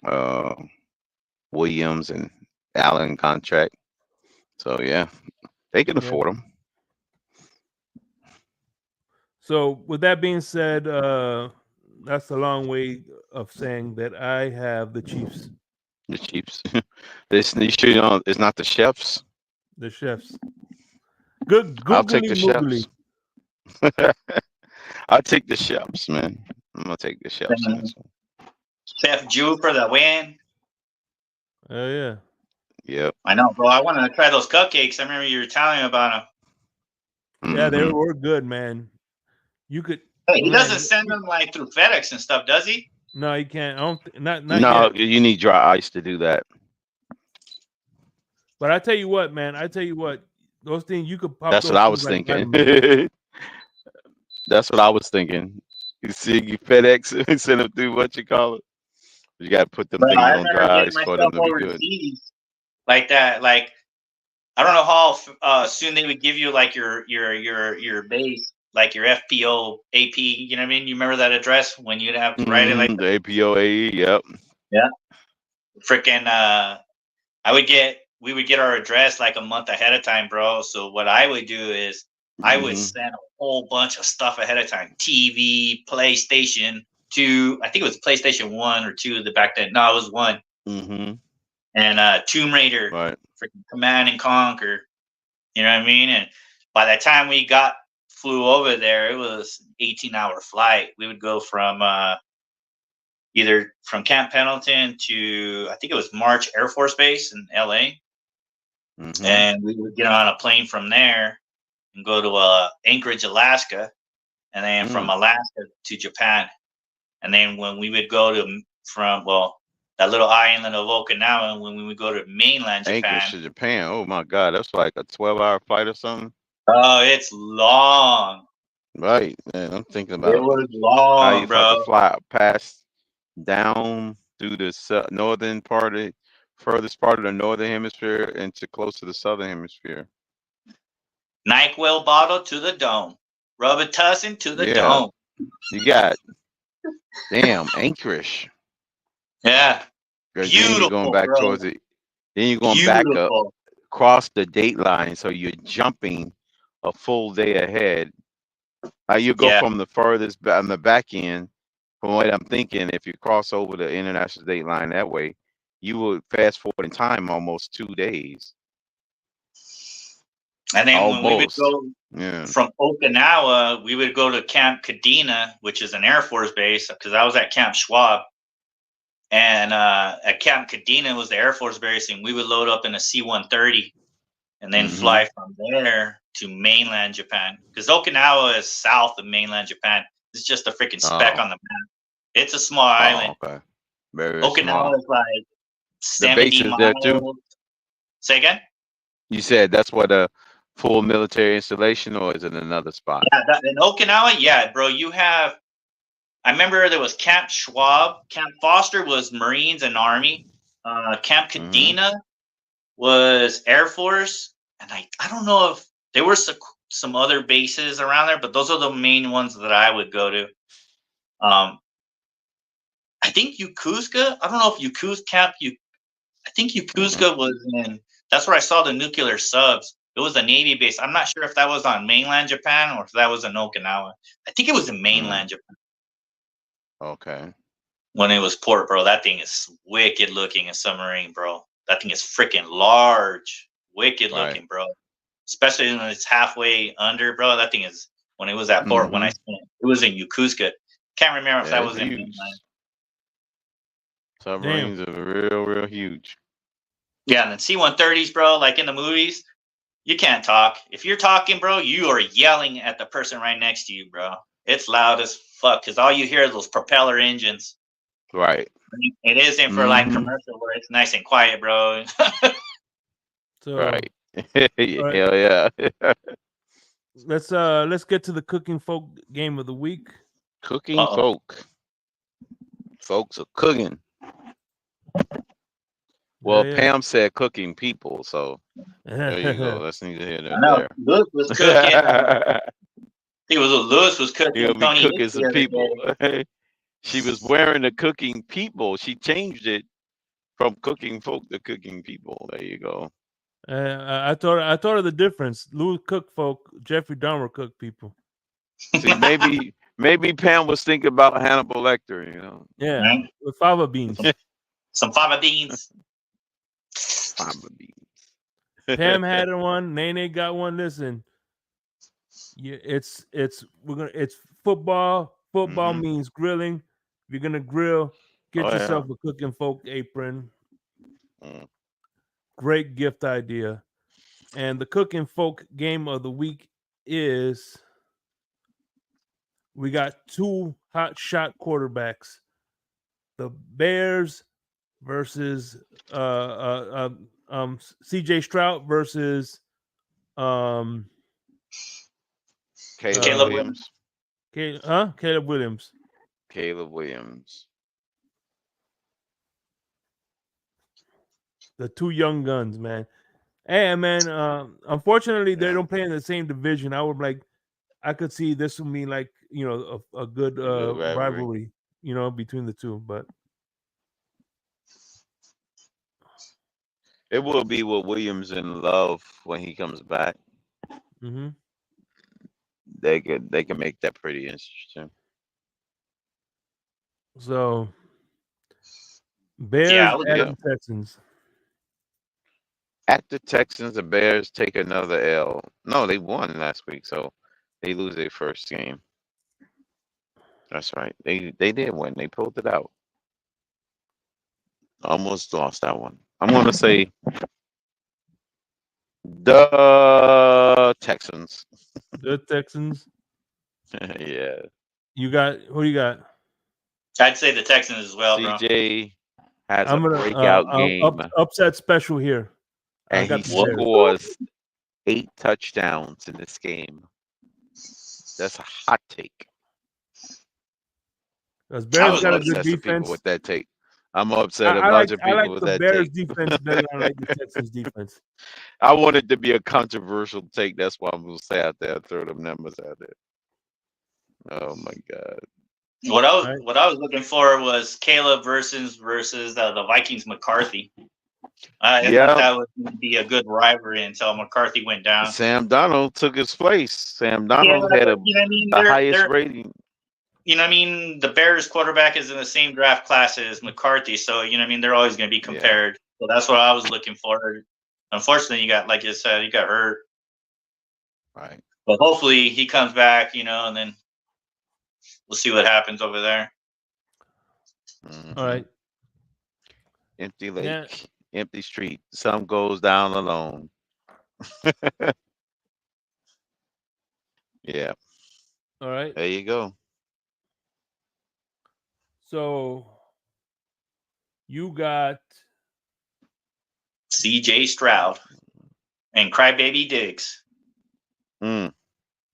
the Williams and Allen contract. So yeah, they can afford them. So with that being said, that's a long way of saying that I have the Chiefs. The Chiefs. You sure it's not the Chefs? The Chefs. Good. I'll take the Chefs. I'll take the Chefs, man. I'm gonna take the Chefs in this one. T.F.G for the win. Oh yeah. Yep. I know, bro. I want to try those cupcakes. I remember you were telling me about them. Yeah, they were good, man. You could. Hey, he doesn't send them like through FedEx and stuff, does he? No, he can't. I don't. Not no, yet. You need dry ice to do that. But I tell you what, man. Those things you could pop. That's what I was thinking. That's what I was thinking. You see, you FedEx send them through what you call it. You got to put them things on dry ice for them to be good. Like that, like I don't know how soon they would give you like your base, like your FPO AP. You know what I mean? You remember that address when you'd have to write it like the APO AE? Yep. Yeah. Freaking! we would get our address like a month ahead of time, bro. So what I would do is I would send a whole bunch of stuff ahead of time. TV, PlayStation 2. I think it was PlayStation 1 or 2 back then. No, it was 1. And Tomb Raider, freaking Command and Conquer. You know what I mean? And by the time we flew over there, it was an 18-hour flight. We would go from either from Camp Pendleton to, I think it was March Air Force Base in LA. And we would get on a plane from there and go to Anchorage, Alaska, and then from Alaska to Japan. And then when we would go from that little island of Okinawa, and when we would go to mainland Japan. Anchorage to Japan. Oh my God, that's like a 12-hour flight or something. Oh, it's long. Right, man. I'm thinking about it was long, how you bro. have to fly past down through the northern part of furthest part of the northern hemisphere and to close to the southern hemisphere. NyQuil bottle to the dome. Robitussin to the dome. You got damn Anchorage. Yeah. Beautiful, then you're going back towards it. Then you're going back up across the date line, so you're jumping a full day ahead. You go from the furthest on the back end. From what I'm thinking, if you cross over the international date line that way, you would fast forward in time almost 2 days. And then when we would go from Okinawa, we would go to Camp Kadena, which is an Air Force base, because I was at Camp Schwab. And at Camp Kadena was the Air Force base, and we would load up in a C-130 and then fly from there to mainland Japan. Because Okinawa is south of mainland Japan. It's just a freaking speck on the map. It's a small island. Okay. Very Okinawa small. is like 70 miles. There too? Say again? You said that's what a full military installation, or is it another spot? Yeah, in Okinawa, bro, you have. I remember there was Camp Schwab. Camp Foster was Marines and Army. Camp Kadena was Air Force, and I don't know if there were some other bases around there, but those are the main ones that I would go to. I think Yokosuka. I don't know if Yokosuka Camp. I think Yokosuka was in. That's where I saw the nuclear subs. It was a Navy base. I'm not sure if that was on mainland Japan or if that was in Okinawa. I think it was in mainland Japan. Okay. When it was port, bro, that thing is wicked looking, a submarine, bro. That thing is freaking large. Wicked looking, bro. Especially when it's halfway under, bro. That thing is, when it was at port, when I spent it was in Yokosuka. Can't remember if that was in mainland. Submarines are real huge. Yeah, and then C-130s, bro, like in the movies, you can't talk. If you're talking, bro, you are yelling at the person right next to you, bro. It's loud as fuck because all you hear is those propeller engines. Right. It isn't for like commercial where it's nice and quiet, bro. Right. Hell yeah. Let's get to the cooking folk game of the week. Cooking folk. Folks are cooking. Well, Pam said cooking people, so there you go. That's neither here nor there. Lewis was cooking. Lewis was cooking. He'll be cooking some people. She was wearing the cooking people. She changed it from cooking folk to cooking people. There you go. I thought of the difference. Lewis cooked folk. Jeffrey Dahmer cooked people. See, maybe Pam was thinking about Hannibal Lecter. You know. Yeah, with fava beans. Some fava beans. Fava beans. Pam had one. Nene got one. Listen, it's football. Football means grilling. If you're gonna grill, get yourself a cooking folk apron. Great gift idea. And the cooking folk game of the week is we got two hot shot quarterbacks. The Bears versus CJ Stroud versus Caleb Williams. Caleb Williams. Caleb Williams. The two young guns, man. And man, unfortunately, they don't play in the same division. I could see this will mean like, a good rivalry, between the two. But It will be with Williams and Love when he comes back. Mm-hmm. They can make that pretty interesting. So Bears Yeah, I was at Yeah. the Texans. At the Texans, the Bears take another L. No, they won last week, so they lose their first game. That's right. They did win. They pulled it out. Almost lost that one. I'm gonna say the Texans. The Texans. Yeah. You got who you got? I'd say the Texans as well, bro. CJ has I'm a gonna breakout game, upset special here. I and got he the Bears. scores 8 touchdowns in this game. That's a hot take. Because Bears was got a I'm good upset some people defense. with that take. I'm upset a I bunch of like people with the that Bears take. defense better than I like the Texans defense. I want it to be a controversial take. That's why I'm gonna say out there, throw them numbers out there. Oh my God. What I Right. was looking for was Caleb versus the Vikings McCarthy. I Yeah. thought that would be a good rivalry until McCarthy went down. Sam Donald took his place. Sam Donald had but, you know what I mean? the highest rating. You know what I mean? The Bears quarterback is in the same draft class as McCarthy, so you know what I mean. They're always going to be compared. So that's what I was looking for. Unfortunately, you got, like you said, you got hurt. Right. But hopefully he comes back, and then we'll see what happens over there. Mm-hmm. All right. Empty lake, Yeah. empty street. Some goes down alone. Yeah. All right. There you go. So you got C.J. Stroud and Crybaby Diggs. Mm.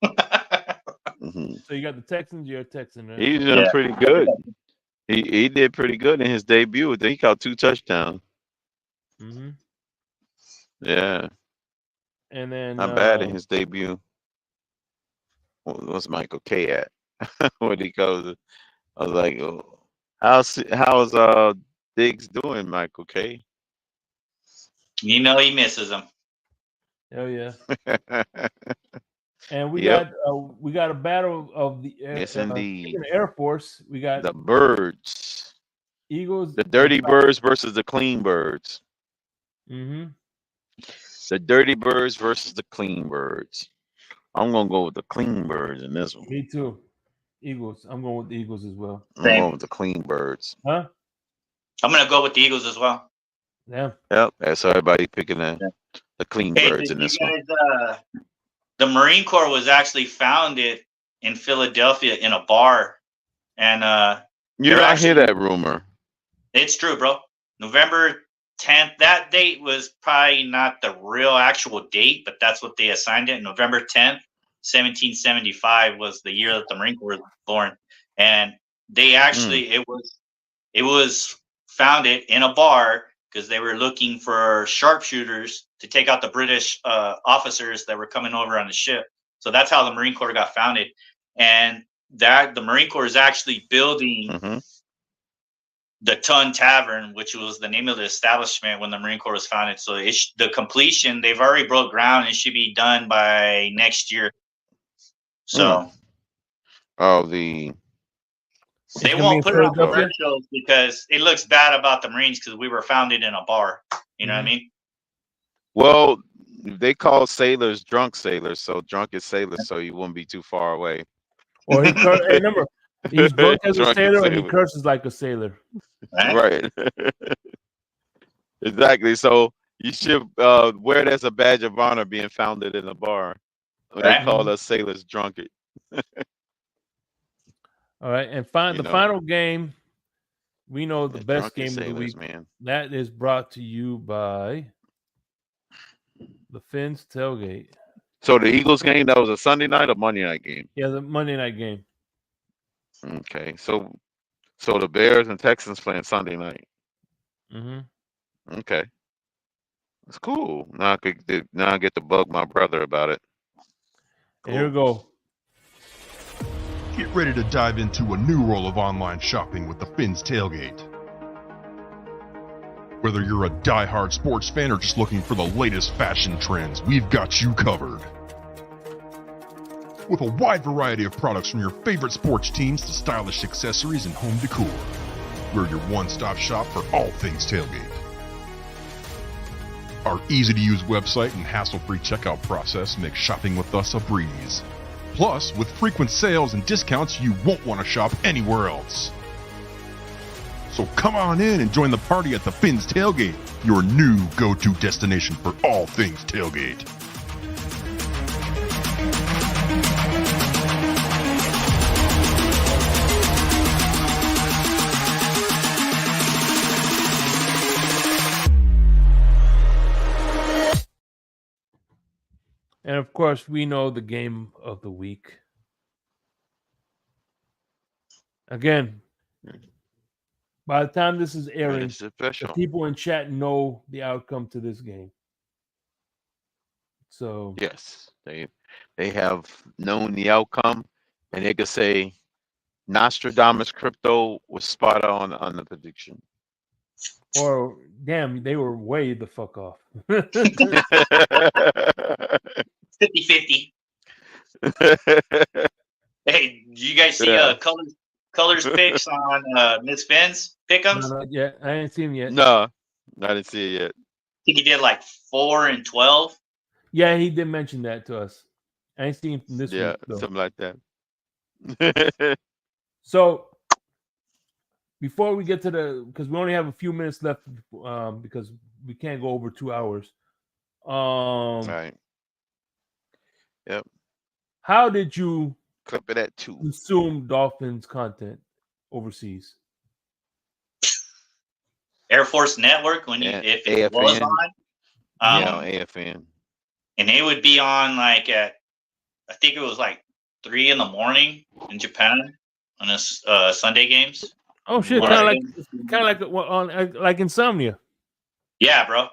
Mm-hmm. So you got the Texans. You're a Texan, right? He's doing pretty good. He did pretty good in his debut. I think he caught 2 touchdowns. Mm-hmm. Yeah. And then Not bad in his debut. What's Michael K at? What he calls it? I was like, oh, how's Diggs doing, Michael K? You know he misses him. Hell yeah. And we Yep. got a battle of the Yes, indeed. Air Force. We got The birds. Eagles. The dirty birds versus the clean birds. Mm-hmm. The dirty birds versus the clean birds. I'm gonna go with the clean birds in this one. Me too. Eagles. I'm going with the Eagles as well. I'm going with the clean birds. Huh? I'm going to go with the Eagles as well. Yeah. Yep. That's everybody picking the clean birds in this one. The Marine Corps was actually founded in Philadelphia in a bar, and You don't hear that rumor. it's true, bro. November 10th. That date was probably not the real actual date, but that's what they assigned it. November 10th, 1775 was the year that the Marine Corps was born, and they actually it was founded in a bar because they were looking for sharpshooters to take out the British officers that were coming over on the ship. So that's how the Marine Corps got founded. And that the Marine Corps is actually building the Tun Tavern, which was the name of the establishment when the Marine Corps was founded. So the completion, they've already broke ground. It should be done by next year. So they won't put it on commercials because it looks bad about the Marines because we were founded in a bar. You know what I mean? Well, they call sailors drunk sailors, so drunk is sailors, so you wouldn't be too far away. Or he remember, he's drunk as a sailor and he curses like a sailor. Right. Exactly. So you should wear it as a badge of honor being founded in a bar. They call us sailors drunkard. All right, and the final game, we know the best game of the week. Man. That is brought to you by the Fins Tailgate. So the Eagles game, that was a Sunday night or Monday night game? Yeah, the Monday night game. Okay, so the Bears and Texans playing Sunday night. Mm-hmm. Okay, that's cool. Now I get to bug my brother about it. Cool. Here we go. Get ready to dive into a new world of online shopping with the Fins Tailgate. Whether you're a die-hard sports fan or just looking for the latest fashion trends, we've got you covered. With a wide variety of products from your favorite sports teams to stylish accessories and home decor, we're your one-stop shop for all things tailgate. Our easy-to-use website and hassle-free checkout process make shopping with us a breeze. Plus, with frequent sales and discounts, you won't want to shop anywhere else. So come on in and join the party at the Finn's Tailgate, your new go-to destination for all things tailgate. And of course, we know the game of the week. Again, by the time this is airing, It's the special. people in chat know the outcome to this game. So Yes, they have known the outcome, and they could say Nostradamus crypto was spot on the prediction. or damn, they were way the fuck off. 50-50. Hey, did you guys see Yeah. colors picks on Miss Finn's pick'ems? No, not yet. I ain't seen him yet. No, I didn't see it yet. I think he did like 4 and 12. Yeah, he did mention that to us. I ain't seen him from this Yeah, week though. something like that. So before we get to because we only have a few minutes left, because we can't go over 2 hours. Right. Yep. How did you Clip it at 2. consume Dolphins content overseas? Air Force Network if it was AFN. on. AFN. And they would be on like at, I think it was like 3 a.m. in Japan on a Sunday games. Oh shit! Right. Kind of like Insomnia. Yeah, bro.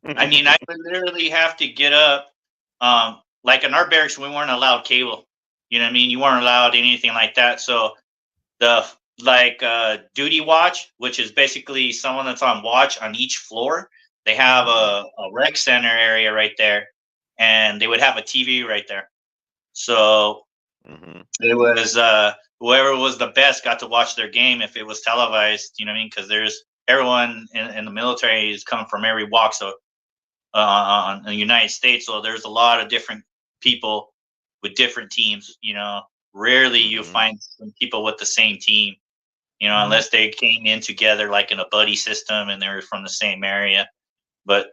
I mean, I would literally have to get up. Like in our barracks, we weren't allowed cable. You know what I mean? You weren't allowed anything like that. So the duty watch, which is basically someone that's on watch on each floor. They have a rec center area right there, and they would have a TV right there. So it was whoever was the best got to watch their game if it was televised. You know what I mean? Because there's everyone in the military is coming from every walk. So in the United States, so there's a lot of different people with different teams. You know, rarely you find some people with the same team. You know, unless they came in together like in a buddy system and they were from the same area. But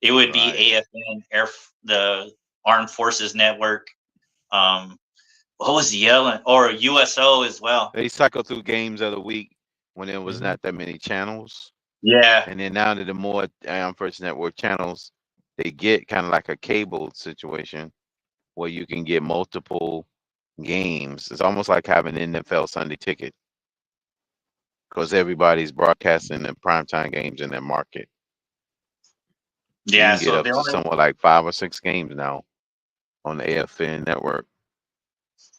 it would be AFN, the Armed Forces Network. What was the other? Or USO as well. They cycle through games of the week when there was not that many channels. Yeah. And then now that the more Armed Forces Network channels, they get kind of like a cable situation where you can get multiple games. It's almost like having an NFL Sunday ticket because everybody's broadcasting the primetime games in their market. Yeah, you can get up to somewhere like 5 or 6 games now on the AFN network.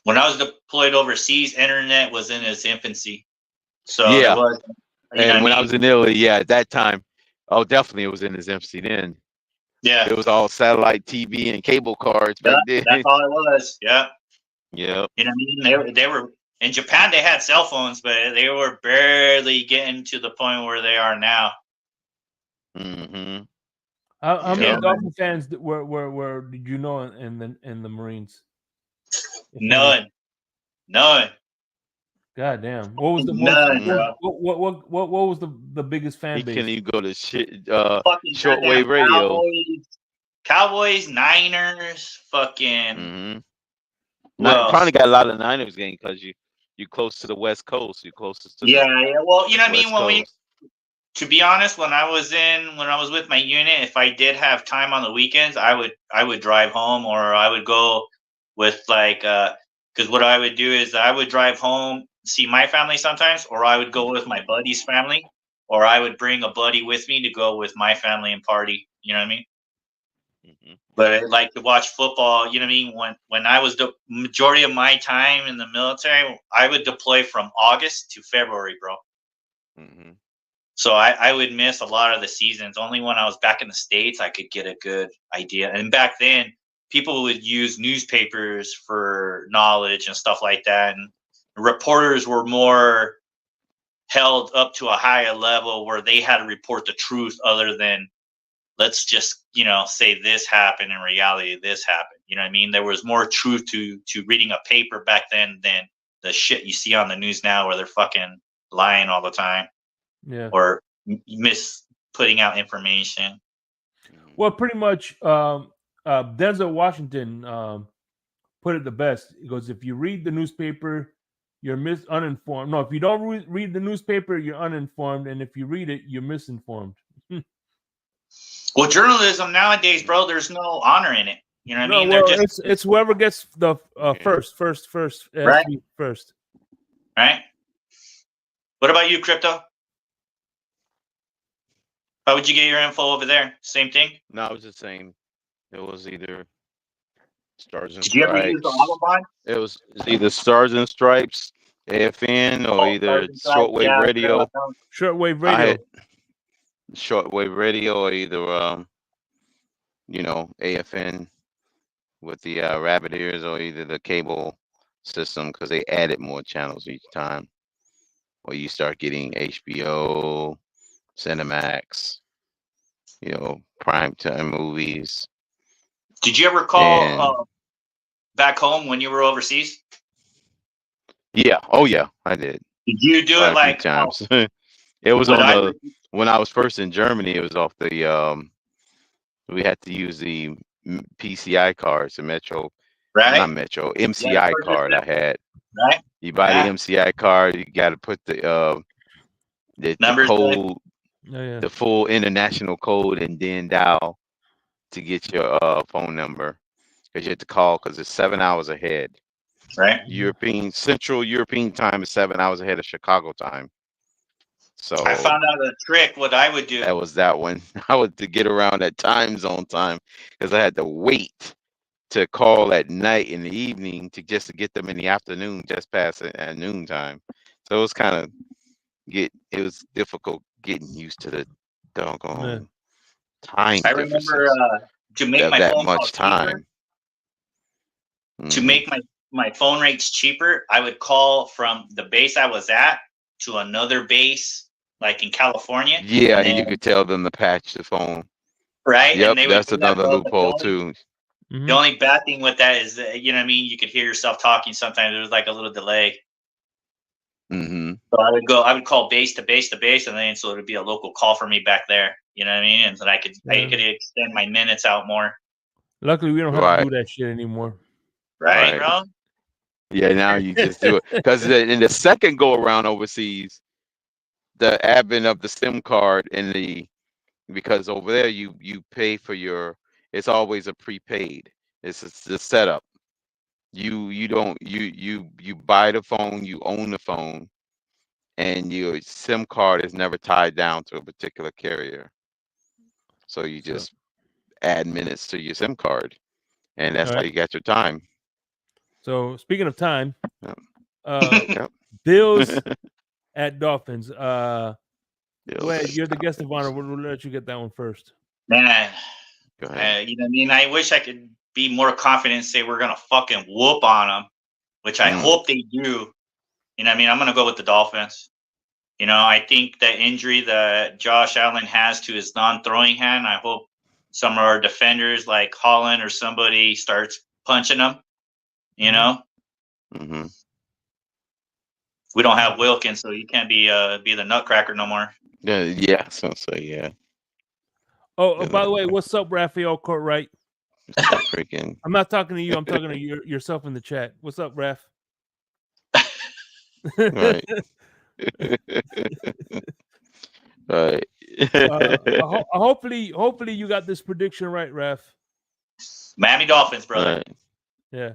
When I was deployed overseas, internet was in its infancy. So yeah, it was, and when I was in Italy, at that time, definitely it was in its infancy then. Yeah, it was all satellite TV and cable cards back then. That's all it was. Yeah. Yeah. You know what I mean? They were in Japan. They had cell phones, but they were barely getting to the point where they are now. Mm-hmm. How many Dolphin fans were did you know in the Marines? None. God damn! What was the what was the biggest fan base? Can you go to shortwave radio? Cowboys, Niners, fucking. Well, probably got a lot of Niners game because you're close to the West Coast. You're closest to yeah. Well, you know what I mean. To be honest, when I was with my unit, if I did have time on the weekends, I would drive home, or I would go with because what I would do is I would drive home, see my family sometimes, or I would go with my buddy's family, or I would bring a buddy with me to go with my family and party. You know what I mean? Mm-hmm. But I like to watch football. You know what I mean? When I was the majority of my time in the military, I would deploy from August to February, bro. Mm-hmm. So I would miss a lot of the seasons. Only when I was back in the States, I could get a good idea. And back then, people would use newspapers for knowledge and stuff like that. And reporters were more held up to a higher level where they had to report the truth other than let's just, say this happened. In reality, this happened. You know what I mean? There was more truth to reading a paper back then than the shit you see on the news now where they're fucking lying all the time. Yeah. Or putting out information. Well, pretty much, Denzel Washington put it the best. He goes, if you read the newspaper, you're uninformed. No, if you don't read the newspaper, you're uninformed, and if you read it, you're misinformed. Well, journalism nowadays, bro, there's no honor in it. You know what I mean? Well, They're just it's whoever gets the first, right? First. Right. What about you, Crypto? How would you get your info over there? Same thing? No, it was the same. It was either Stars and Did you ever use the Stripes. Autobahn? It was either Stars and Stripes, AFN, or either shortwave radio. Shortwave radio. I had shortwave radio, or either AFN with the rabbit ears, or either the cable system, because they added more channels each time. Or you start getting HBO, Cinemax, primetime movies. Did you ever call back home when you were overseas? Yeah. Oh, yeah, I did. Did you do it like times? It was on when I was first in Germany. It was off the we had to use the PCI cards, the Metro, right? Not Metro, MCI card I had. Right. You buy the MCI card, you got to put the code, the full international code, and then dial to get your phone number, because you have to call because it's 7 hours ahead. Right. Central European time is 7 hours ahead of Chicago time. So I found out a trick. What I would do. That was that one. I would to get around that time zone time, because I had to wait to call at night in the evening to get them in the afternoon, just past at noon time. So it was kind of it was difficult getting used to the doggone time. I remember to make my that phone much time. To make my phone rates cheaper, I would call from the base I was at to another base, like in California. Yeah, and you could tell them to patch the phone. Right. Yep, and they that's another loophole too. The only bad thing with that is that, you could hear yourself talking sometimes. There was like a little delay. Mm-hmm. So I would call base to base to base, and then so it would be a local call for me back there. You know what I mean? And then I could extend my minutes out more. Luckily, we don't have to do that shit anymore. Right, bro? Yeah, now you just do it. Because in the second go around overseas, the advent of the SIM card because over there you pay for it's always a prepaid. It's the setup. You don't buy the phone, you own the phone, and your SIM card is never tied down to a particular carrier. So you just add minutes to your SIM card, and that's how you get your time. So speaking of time, Bills at Dolphins. Go ahead, you're the guest of honor. We'll let you get that one first. Man, you know what I mean? I wish I could be more confident and say we're gonna fucking whoop on them, which I hope they do. You know what I mean? I'm gonna go with the Dolphins. I think the injury that Josh Allen has to his non-throwing hand, I hope some of our defenders like Holland or somebody starts punching him. Mm-hmm. We don't have Wilkins, so you can't be the nutcracker no more. Yeah. So yeah. Oh, by the way, what's up, Rafael Kortright? Freaking. I'm not talking to you. I'm talking to yourself in the chat. What's up, Raf? Right. Right. Hopefully you got this prediction right, Raf. Miami Dolphins, brother. Right. Yeah.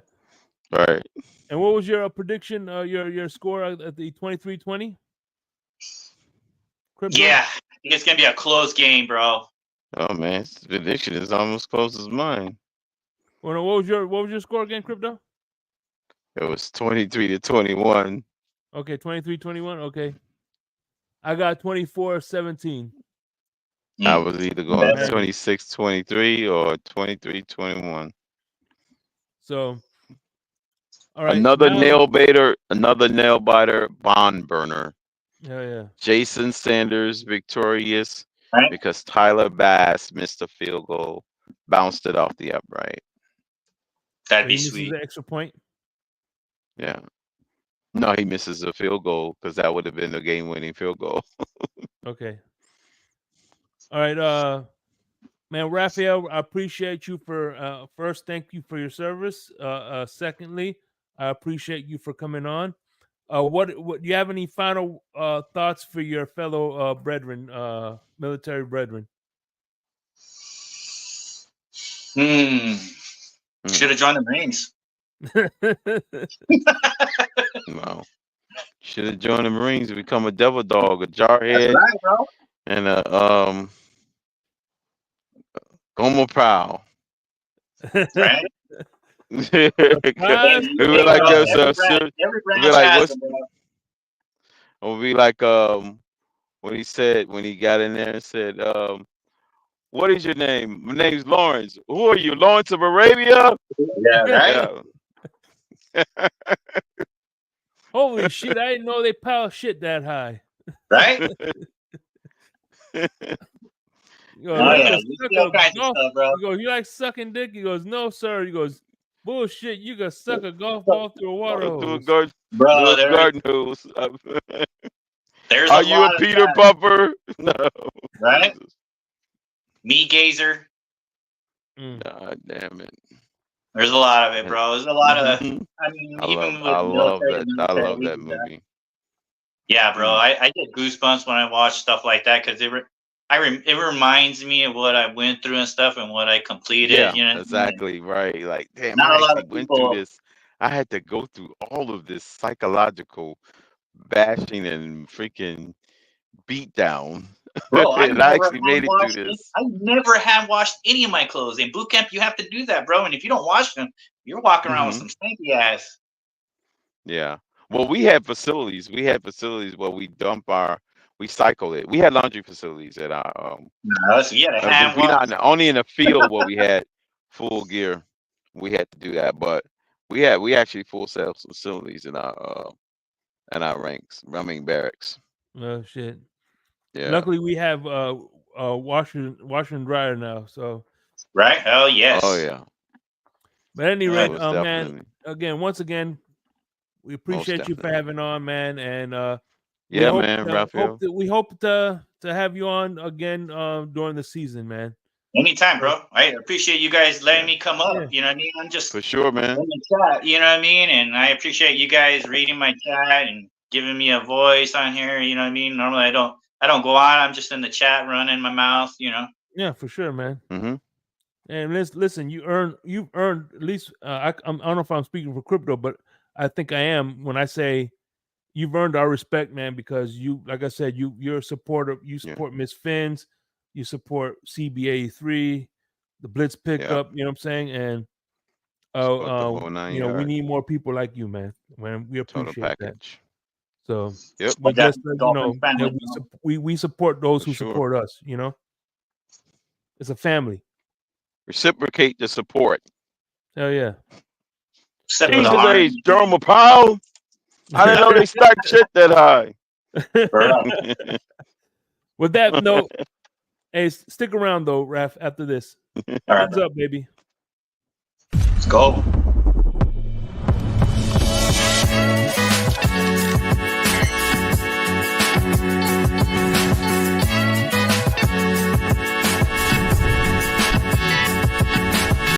Right. And what was your prediction? Your score at the 23-20? Yeah, I think it's gonna be a close game, bro. Oh man, this prediction is almost close as mine. Well, what was your score again, Crypto? It was 23-21. Okay, 23-21. Okay. I got 24-17. I was either going Better. 26-23 or 23-21. So, all right. Another now- nail biter, bond burner. Yeah. Jason Sanders victorious Right. because Tyler Bass missed a field goal, bounced it off the upright. That'd So be he misses sweet. the extra point. Yeah. No, he misses a field goal because that would have been a game-winning field goal. Okay. All right. Man, Rafael, I appreciate you for first. Thank you for your service. Secondly, I appreciate you for coming on. What do you have any final thoughts for your fellow brethren, military brethren? Should have joined the Marines. Wow. Should have joined the Marines and become a devil dog, a jarhead, That's right, bro. and a Gomer Prowl. Right? We were like, bro, yo, every sir. every branch We're like, has what's? them, bro. We'll be like, when he got in there and said, what is your name? My name's Lawrence. Who are you, Lawrence of Arabia? Yeah, right. Yeah. Holy shit! I didn't know they pile shit that high. Right? He goes, Oh "You yeah, just you suck see all a kinds of golf-" stuff, bro. He goes, "You like sucking dick?" He goes, "No, sir." He goes, "Bullshit! You can suck a golf ball through a water hose." Bro, garden hose. there's Are a you lot a of Peter that, Pupper? No. right? Me gazer. God damn it. There's a lot of it, bro. There's a lot of. Mhm. I mean, I even love with that. I military, love we that do that. movie. Yeah, bro. I get goosebumps when I watch stuff like that because it reminds me of what I went through and stuff and what I completed. Yeah, You know, exactly. Right. Like, damn, not I a lot actually of went through people, this. I had to go through all of this psychological bashing and freaking beat down. bro. And I actually made it through this. I never had washed any of my clothes. In boot camp, you have to do that, bro. And if you don't wash them, you're walking around with some stinky ass. Yeah. Well, we had facilities. We had facilities where we cycle it. We had laundry facilities at our So you had a hand we wash. not only in the field where we had full gear, we had to do that, but we actually full self facilities in our ranks, barracks. Oh shit! Yeah. Luckily, we have washer and dryer now. So, Right? Hell yes. Oh yeah. but at any rate, was man, once again, we appreciate you for definitely. having on, man, and Yeah, man, Rafael. we hope to have you on again during the season, man. Anytime, bro. I appreciate you guys letting me come up. Yeah. You know what I mean? I'm just For sure, man. in the chat. You know what I mean? And I appreciate you guys reading my chat and giving me a voice on here. You know what I mean? Normally, I don't go on. I'm just in the chat, running my mouth. You know. Yeah, for sure, man. Mm-hmm. And listen, you've earned at least. I don't know if I'm speaking for crypto, but I think I am when I say you've earned our respect, man. Because you, like I said, you're a supporter. You support Miss Finn's. You support CBA3, the Blitz pickup. You know what I'm saying? And we need more people like you, man. Man, we appreciate that. So but just that we support those who support us. You know, it's a family. Reciprocate the support. Hell yeah. Jesus, Jerome Powell. I didn't know they stacked shit that high. With that note, hey, stick around though, Raph. After this, heads up, baby. Let's go.